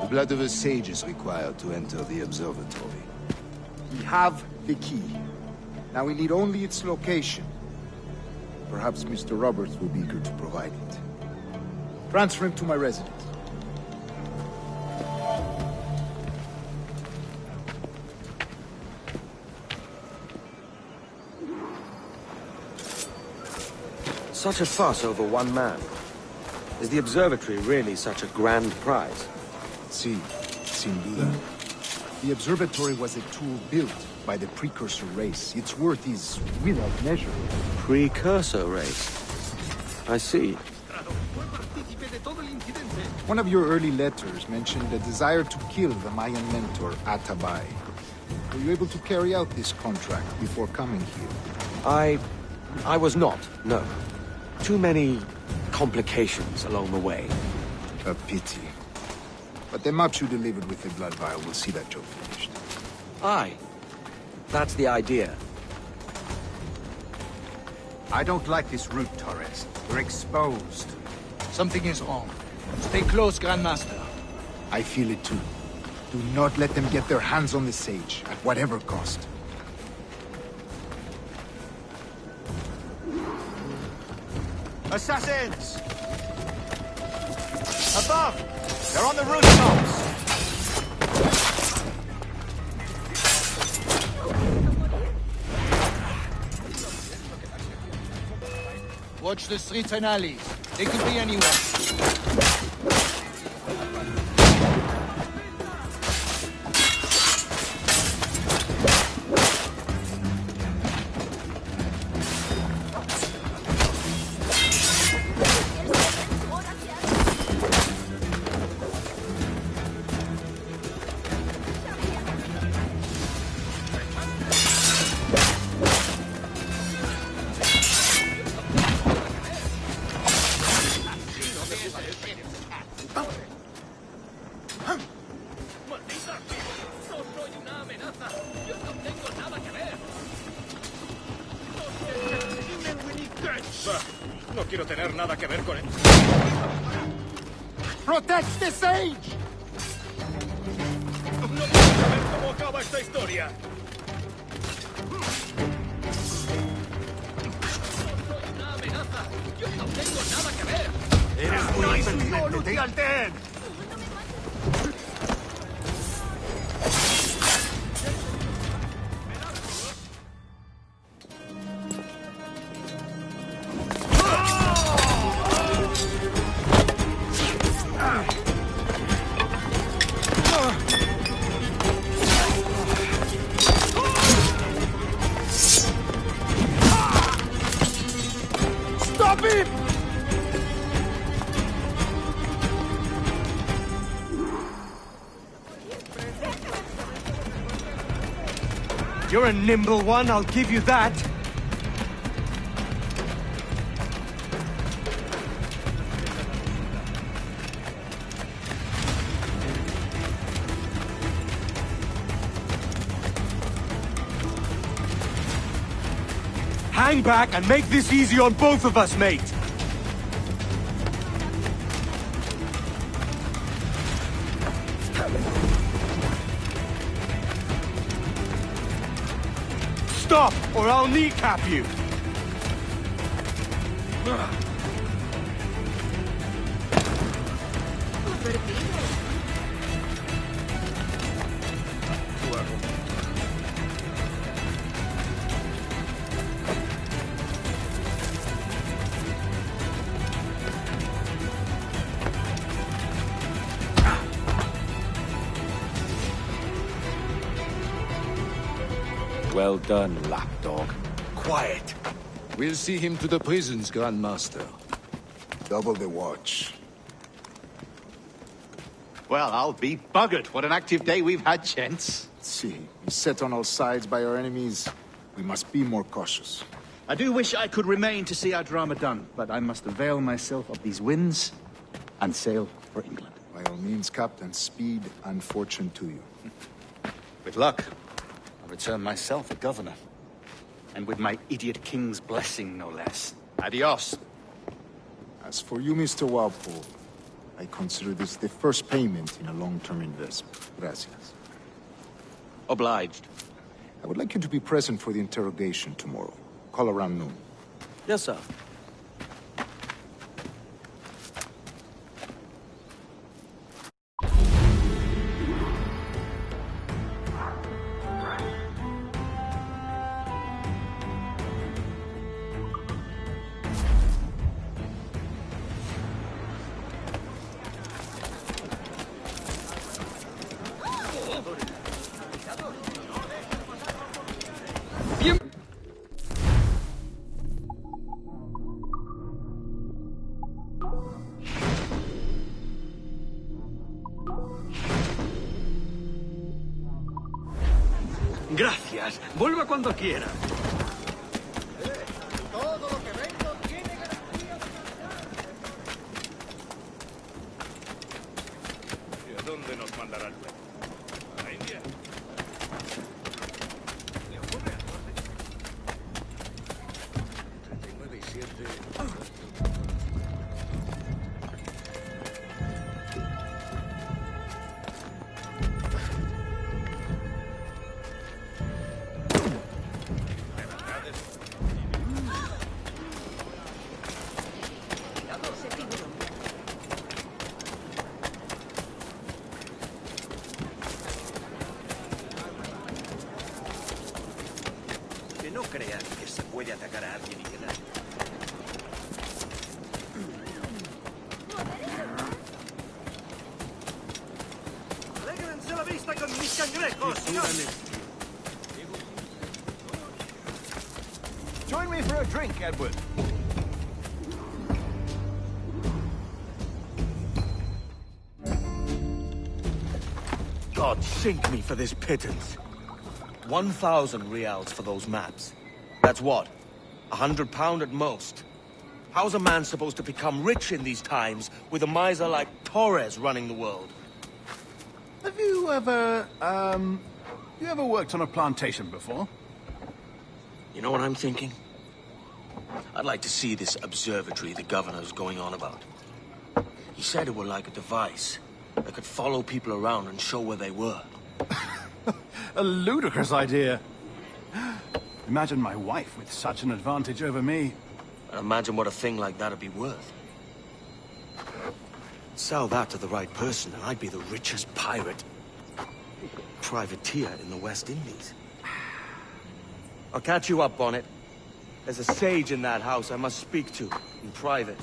the blood of a sage is required to enter the observatory. We have the key. Now we need only its location. Perhaps Mr. Roberts will be eager to provide it. Transfer him to my residence. Such a fuss over one man. Is the observatory really such a grand prize? Si, sin duda. The observatory was a tool built by the precursor race. Its worth is without measure. Precursor race? I see. One of your early letters mentioned a desire to kill the Mayan mentor, Atabay. Were you able to carry out this contract before coming here? I was not, no. Too many complications along the way. A pity. But the maps you delivered with the blood vial will see that job finished. Aye. That's the idea. I don't like this route, Torres. We're exposed. Something is wrong. Stay close, Grandmaster. I feel it too. Do not let them get their hands on the Sage, at whatever cost. Assassins! Above! They're on the rooftops! Watch the streets and alleys. They could be anywhere. No quiero tener nada que ver con él. Protect the Sage! No quiero saber cómo acaba esta historia. Soy una amenaza. Yo no tengo nada que ver. Eres muy impertinente. Stop him! You're a nimble one, I'll give you that. Hang back and make this easy on both of us, mate. Stop, or I'll kneecap you! Well done, lapdog. Quiet. We'll see him to the prisons, Grandmaster. Double the watch. Well, I'll be buggered. What an active day we've had, gents. See, beset on all sides by our enemies. We must be more cautious. I do wish I could remain to see our drama done, but I must avail myself of these winds and sail for England. By all means, Captain, speed and fortune to you. With luck, I'll return myself a governor. And with my idiot king's blessing, no less. Adios. As for you, Mr. Walpole, I consider this the first payment in a long-term investment. Gracias. Obliged. I would like you to be present for the interrogation tomorrow. Call around noon. Yes, sir. Gracias. Vuelva cuando quiera. ¿Y a dónde nos mandarán? ¿A la India? ¿Le ocurre al norte? 39 y 7... crean que se puede atacar a alguien y quedar. ¡Alégrense la vista con mis cangrejos! Join me for a drink, Edward. God sink me for this pittance. 1,000 reals for those maps. That's what? £100 at most. How's a man supposed to become rich in these times with a miser like Torres running the world? Have you ever, worked on a plantation before? You know what I'm thinking? I'd like to see this observatory the governor's going on about. He said it were like a device that could follow people around and show where they were. A ludicrous idea. Imagine my wife with such an advantage over me. And imagine what a thing like that'd be worth. Sell that to the right person and I'd be the richest pirate. Privateer in the West Indies. I'll catch you up, Bonnet. There's a sage in that house I must speak to, in private.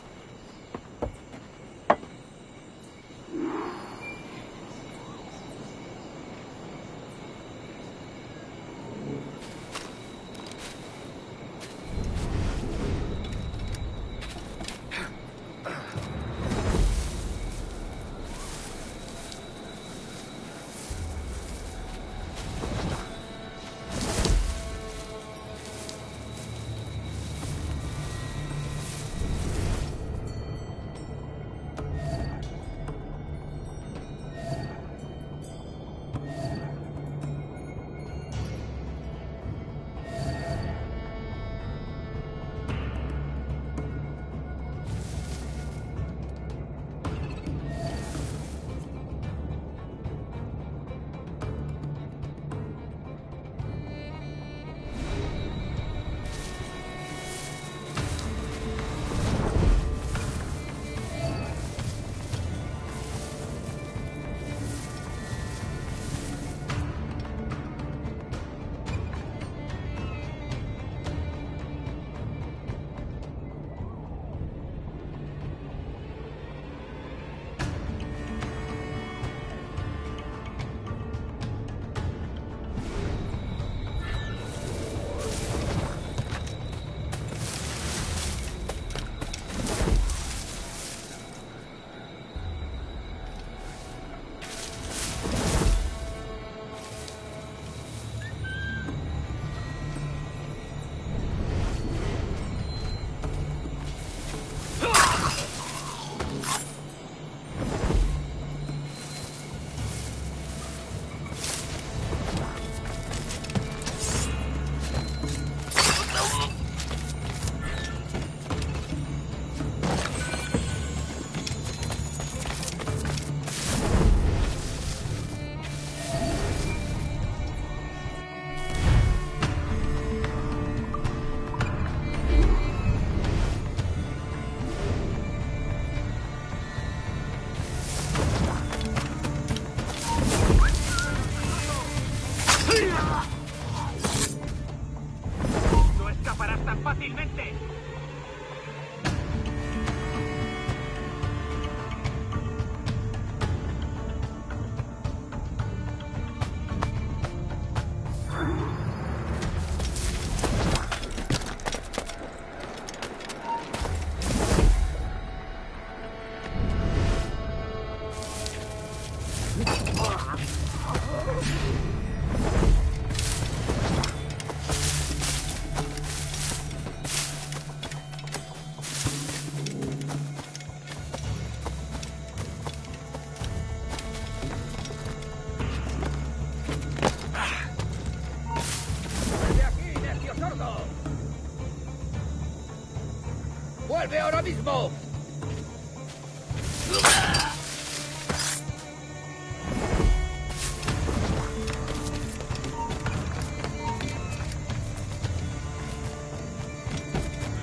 ¡Vuelve ahora mismo!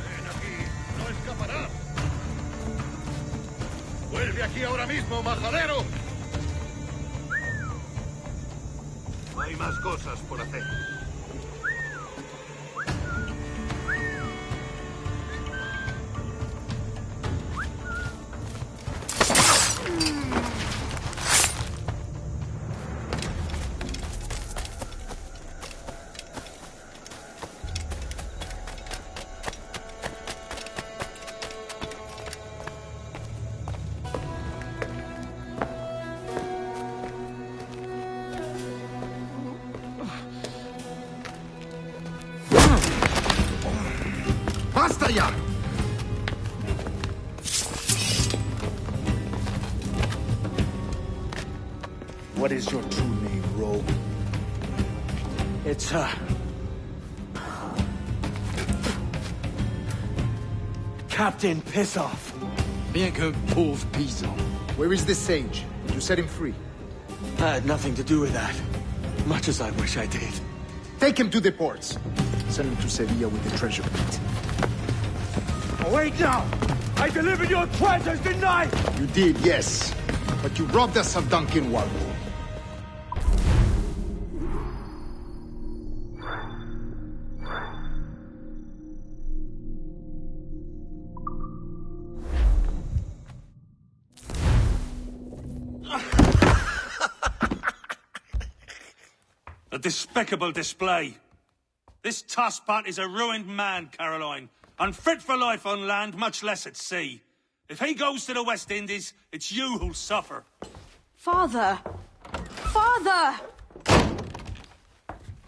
¡Ven aquí! ¡No escapará! ¡Vuelve aquí ahora mismo, majadero! Hay más cosas por hacer. ¡Basta ya! What is your true name, rogue? It's, Captain Pissoff. Bien que pauvre paysan. Where is the sage? You set him free. I had nothing to do with that. Much as I wish I did. Take him to the ports. Send him to Sevilla with the treasure plate. Wait now! I delivered your treasures, didn't I? You did, yes. But you robbed us of Duncan Walpole. A despicable display. This tosspot is a ruined man, Caroline. Unfit for life on land, much less at sea. If he goes to the West Indies, it's you who'll suffer. Father! Father!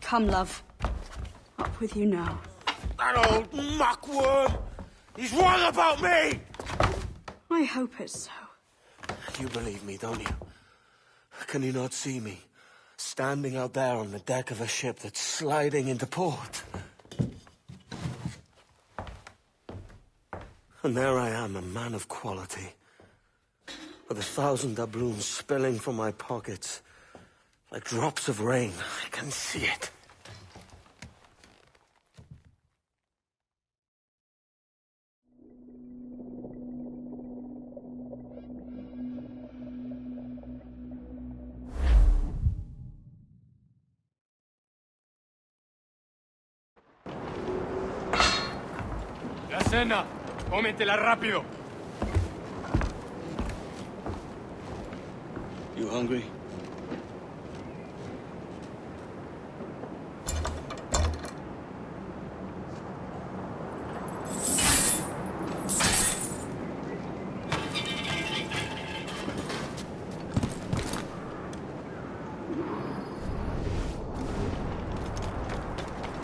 Come, love. Up with you now. That old muckworm! He's wrong about me! I hope it's so. You believe me, don't you? Can you not see me? Standing out there on the deck of a ship that's sliding into port. And there I am, a man of quality. With 1,000 doubloons spilling from my pockets. Like drops of rain. I can see it. La cena. Cómetela rápido. You hungry?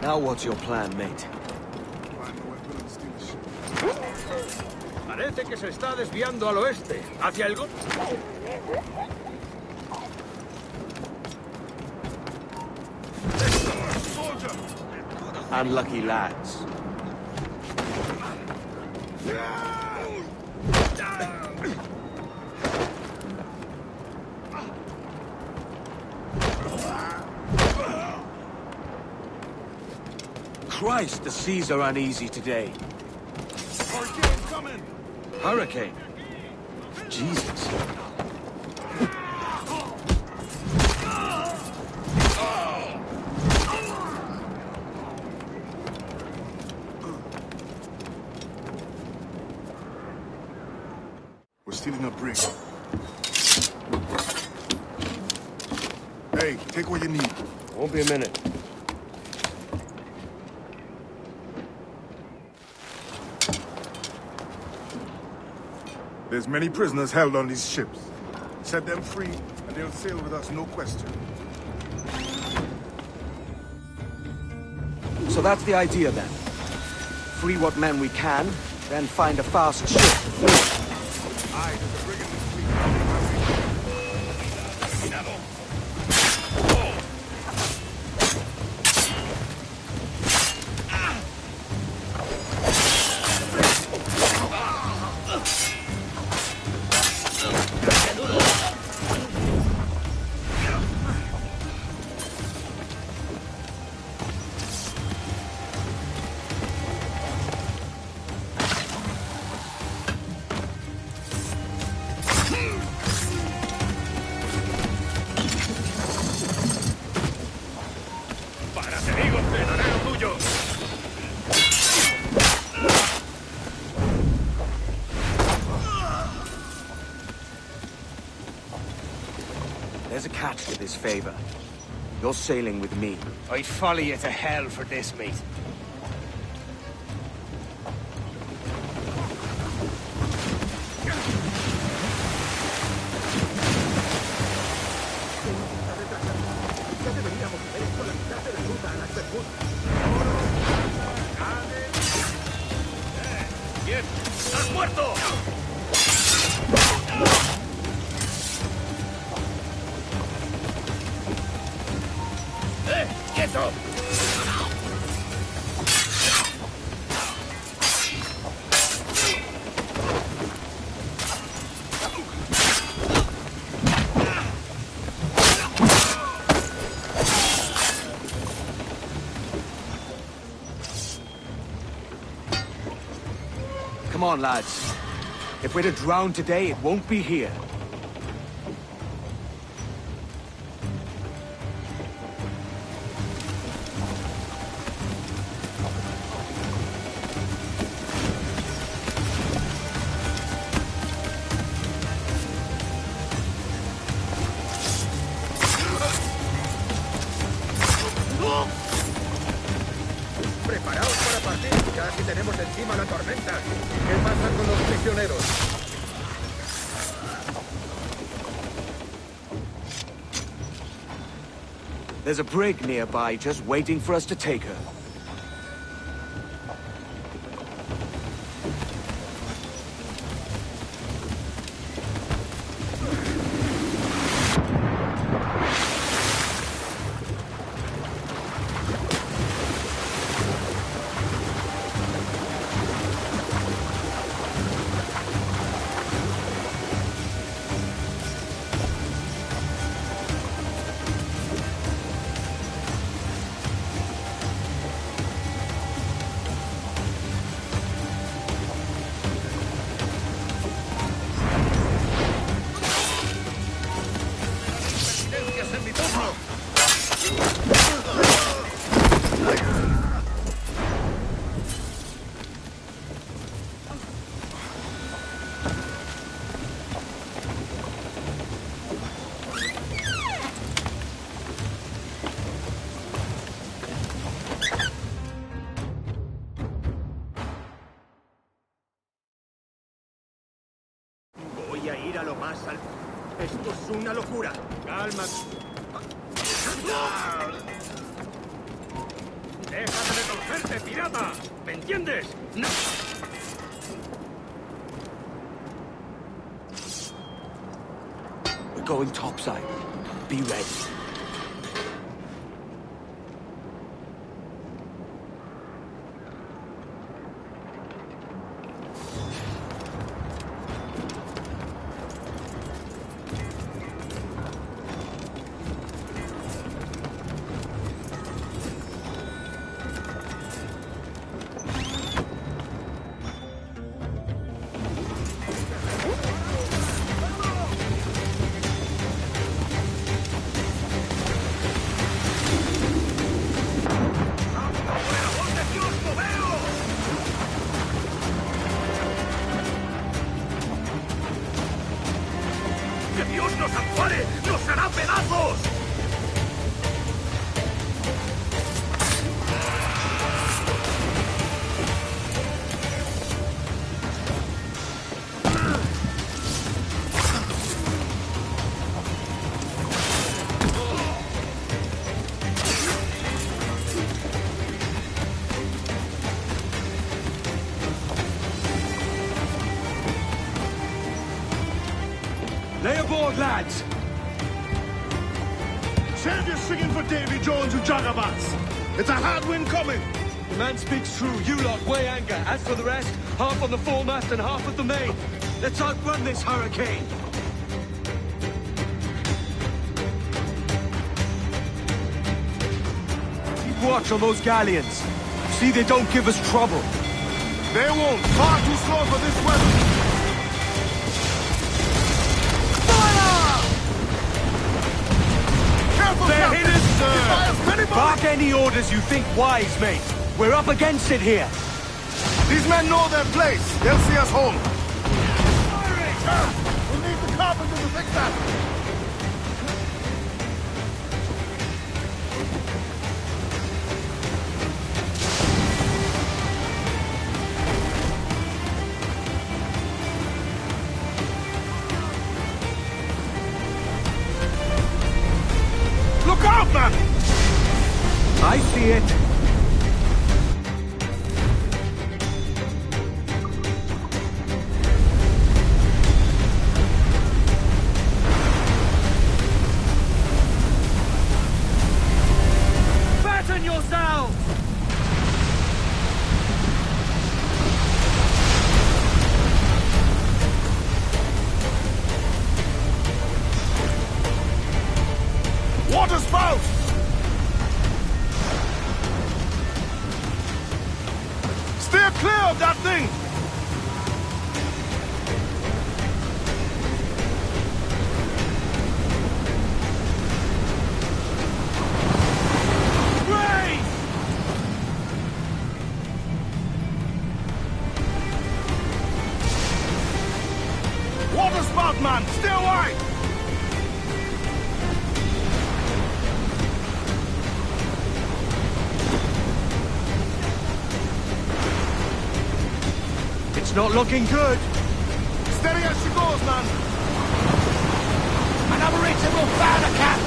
Now what's your plan, mate? Parece que se está desviando al oeste, hacia el... Unlucky lads. Christ, the seas are uneasy today. Hurricane? Jesus. We're stealing a brig. Hey, take what you need. Won't be a minute. There's many prisoners held on these ships. Set them free, and they'll sail with us, no question. So that's the idea, then. Free what men we can, then find a fast ship. Aye, there's a brig in this fleet. There's a catch to this favor. You're sailing with me. I'd follow you to hell for this, mate. Stop! Come on, lads. If we're to drown today, it won't be here. Preparaos para partir. Casi tenemos encima la tormenta. ¿Qué pasa con los prisioneros? There's a brig nearby just waiting for us to take her. Voy a ir a lo más alto. Esto es una locura. Calma. ¡Déjame de torcerte, pirata! ¿Me entiendes? ¡No! We're going topside. Be ready. ¡Que Dios nos ampare! ¡Nos hará pedazos! Lay aboard, lads! Save your singing for Davy Jones, you jagabats! It's a hard wind coming! The man speaks true. You lot weigh anchor. As for the rest, half on the foremast and half at the main. Let's outrun this hurricane. Keep watch on those galleons. See they don't give us trouble. They won't. Far too slow for this weather. They're hitters, sir! Bark any orders you think wise, mate. We're up against it here. These men know their place. They'll see us home. We'll need the carpenter to fix that. Look out, man! I see it. Batter Water spout! Steer clear of that thing! Water spout, man! Stay away! It's not looking good. Steady as she goes, man! Another hit and we'll fire the cap!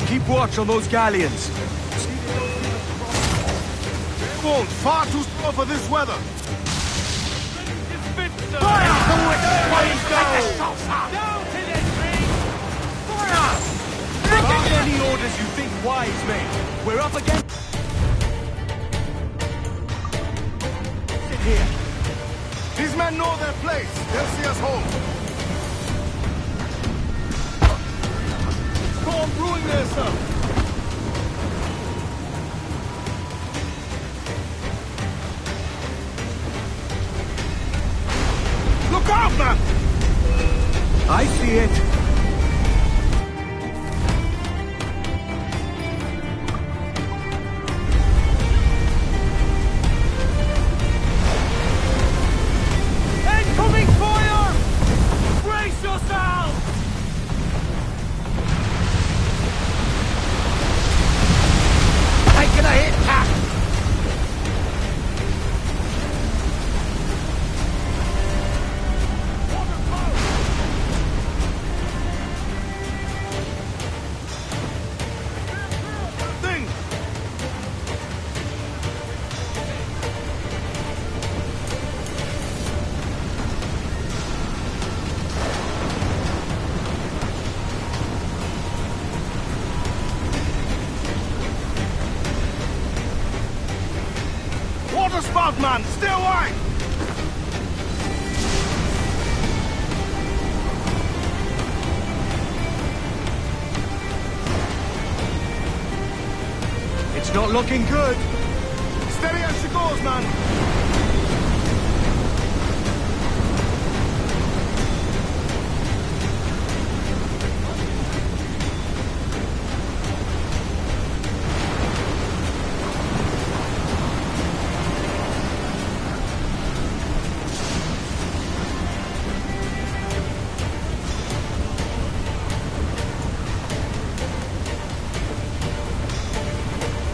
Keep watch on those galleons. Won't. Far too slow for this weather. Fire! Please go! Down to the tree! Fire! Bark any orders you think wise, mate. We're up against... Sit here. These men know their place. They'll see us home. Storm brewing there, sir. Look out, man! I see it. Incoming fire! Brace yourself! Taking a hit, Cap! Water spout, man! Stay away! It's not looking good. Steady as she goes, man!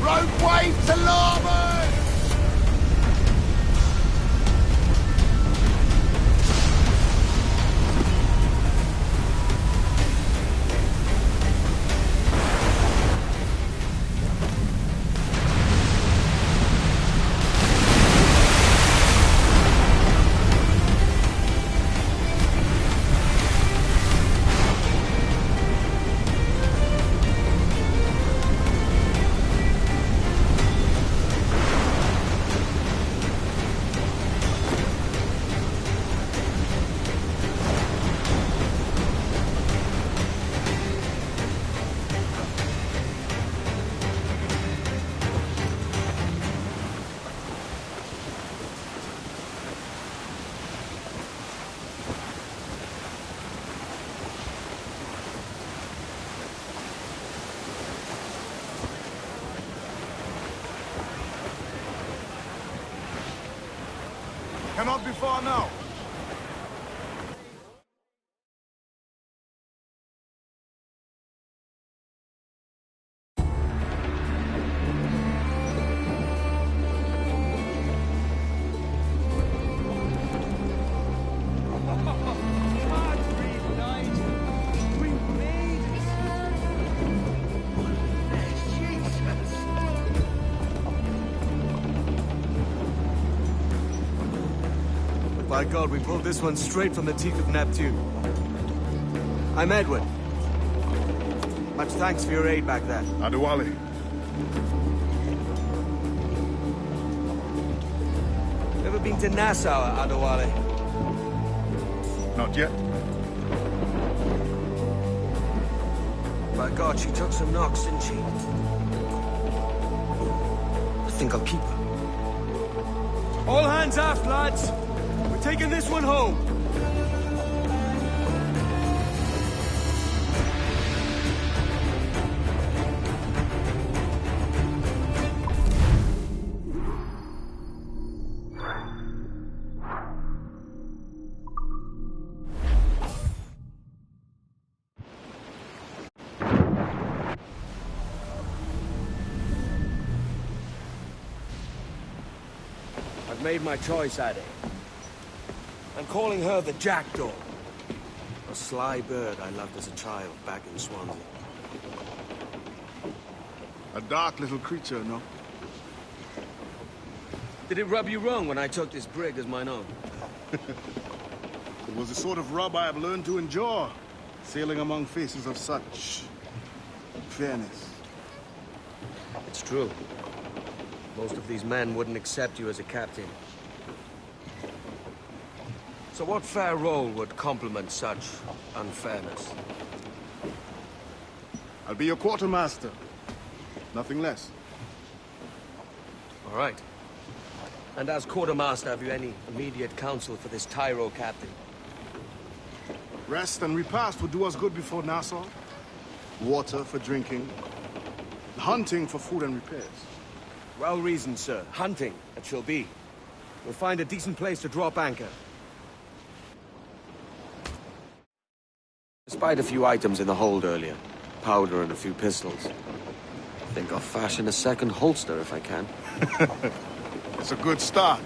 Rope wave to larboard! Cannot be far now. By God, we pulled this one straight from the teeth of Neptune. I'm Edward. Much thanks for your aid back there. Adewale. Ever been to Nassau, Adewale? Not yet. By God, she took some knocks, didn't she? I think I'll keep her. All hands aft, lads! We're taking this one home! I've made my choice, Addy. I'm calling her the Jackdaw. A sly bird I loved as a child back in Swansea. A dark little creature, no? Did it rub you wrong when I took this brig as mine own? It was the sort of rub I have learned to endure, sailing among faces of such fairness. It's true. Most of these men wouldn't accept you as a captain. So what fair role would complement such unfairness? I'll be your quartermaster. Nothing less. All right. And as quartermaster, have you any immediate counsel for this Tyro captain? Rest and repast would do us good before Nassau. Water for drinking. Hunting for food and repairs. Well reasoned, sir. Hunting, it shall be. We'll find a decent place to drop anchor. Despite a few items in the hold earlier, powder and a few pistols, I think I'll fashion a second holster if I can. It's a good start.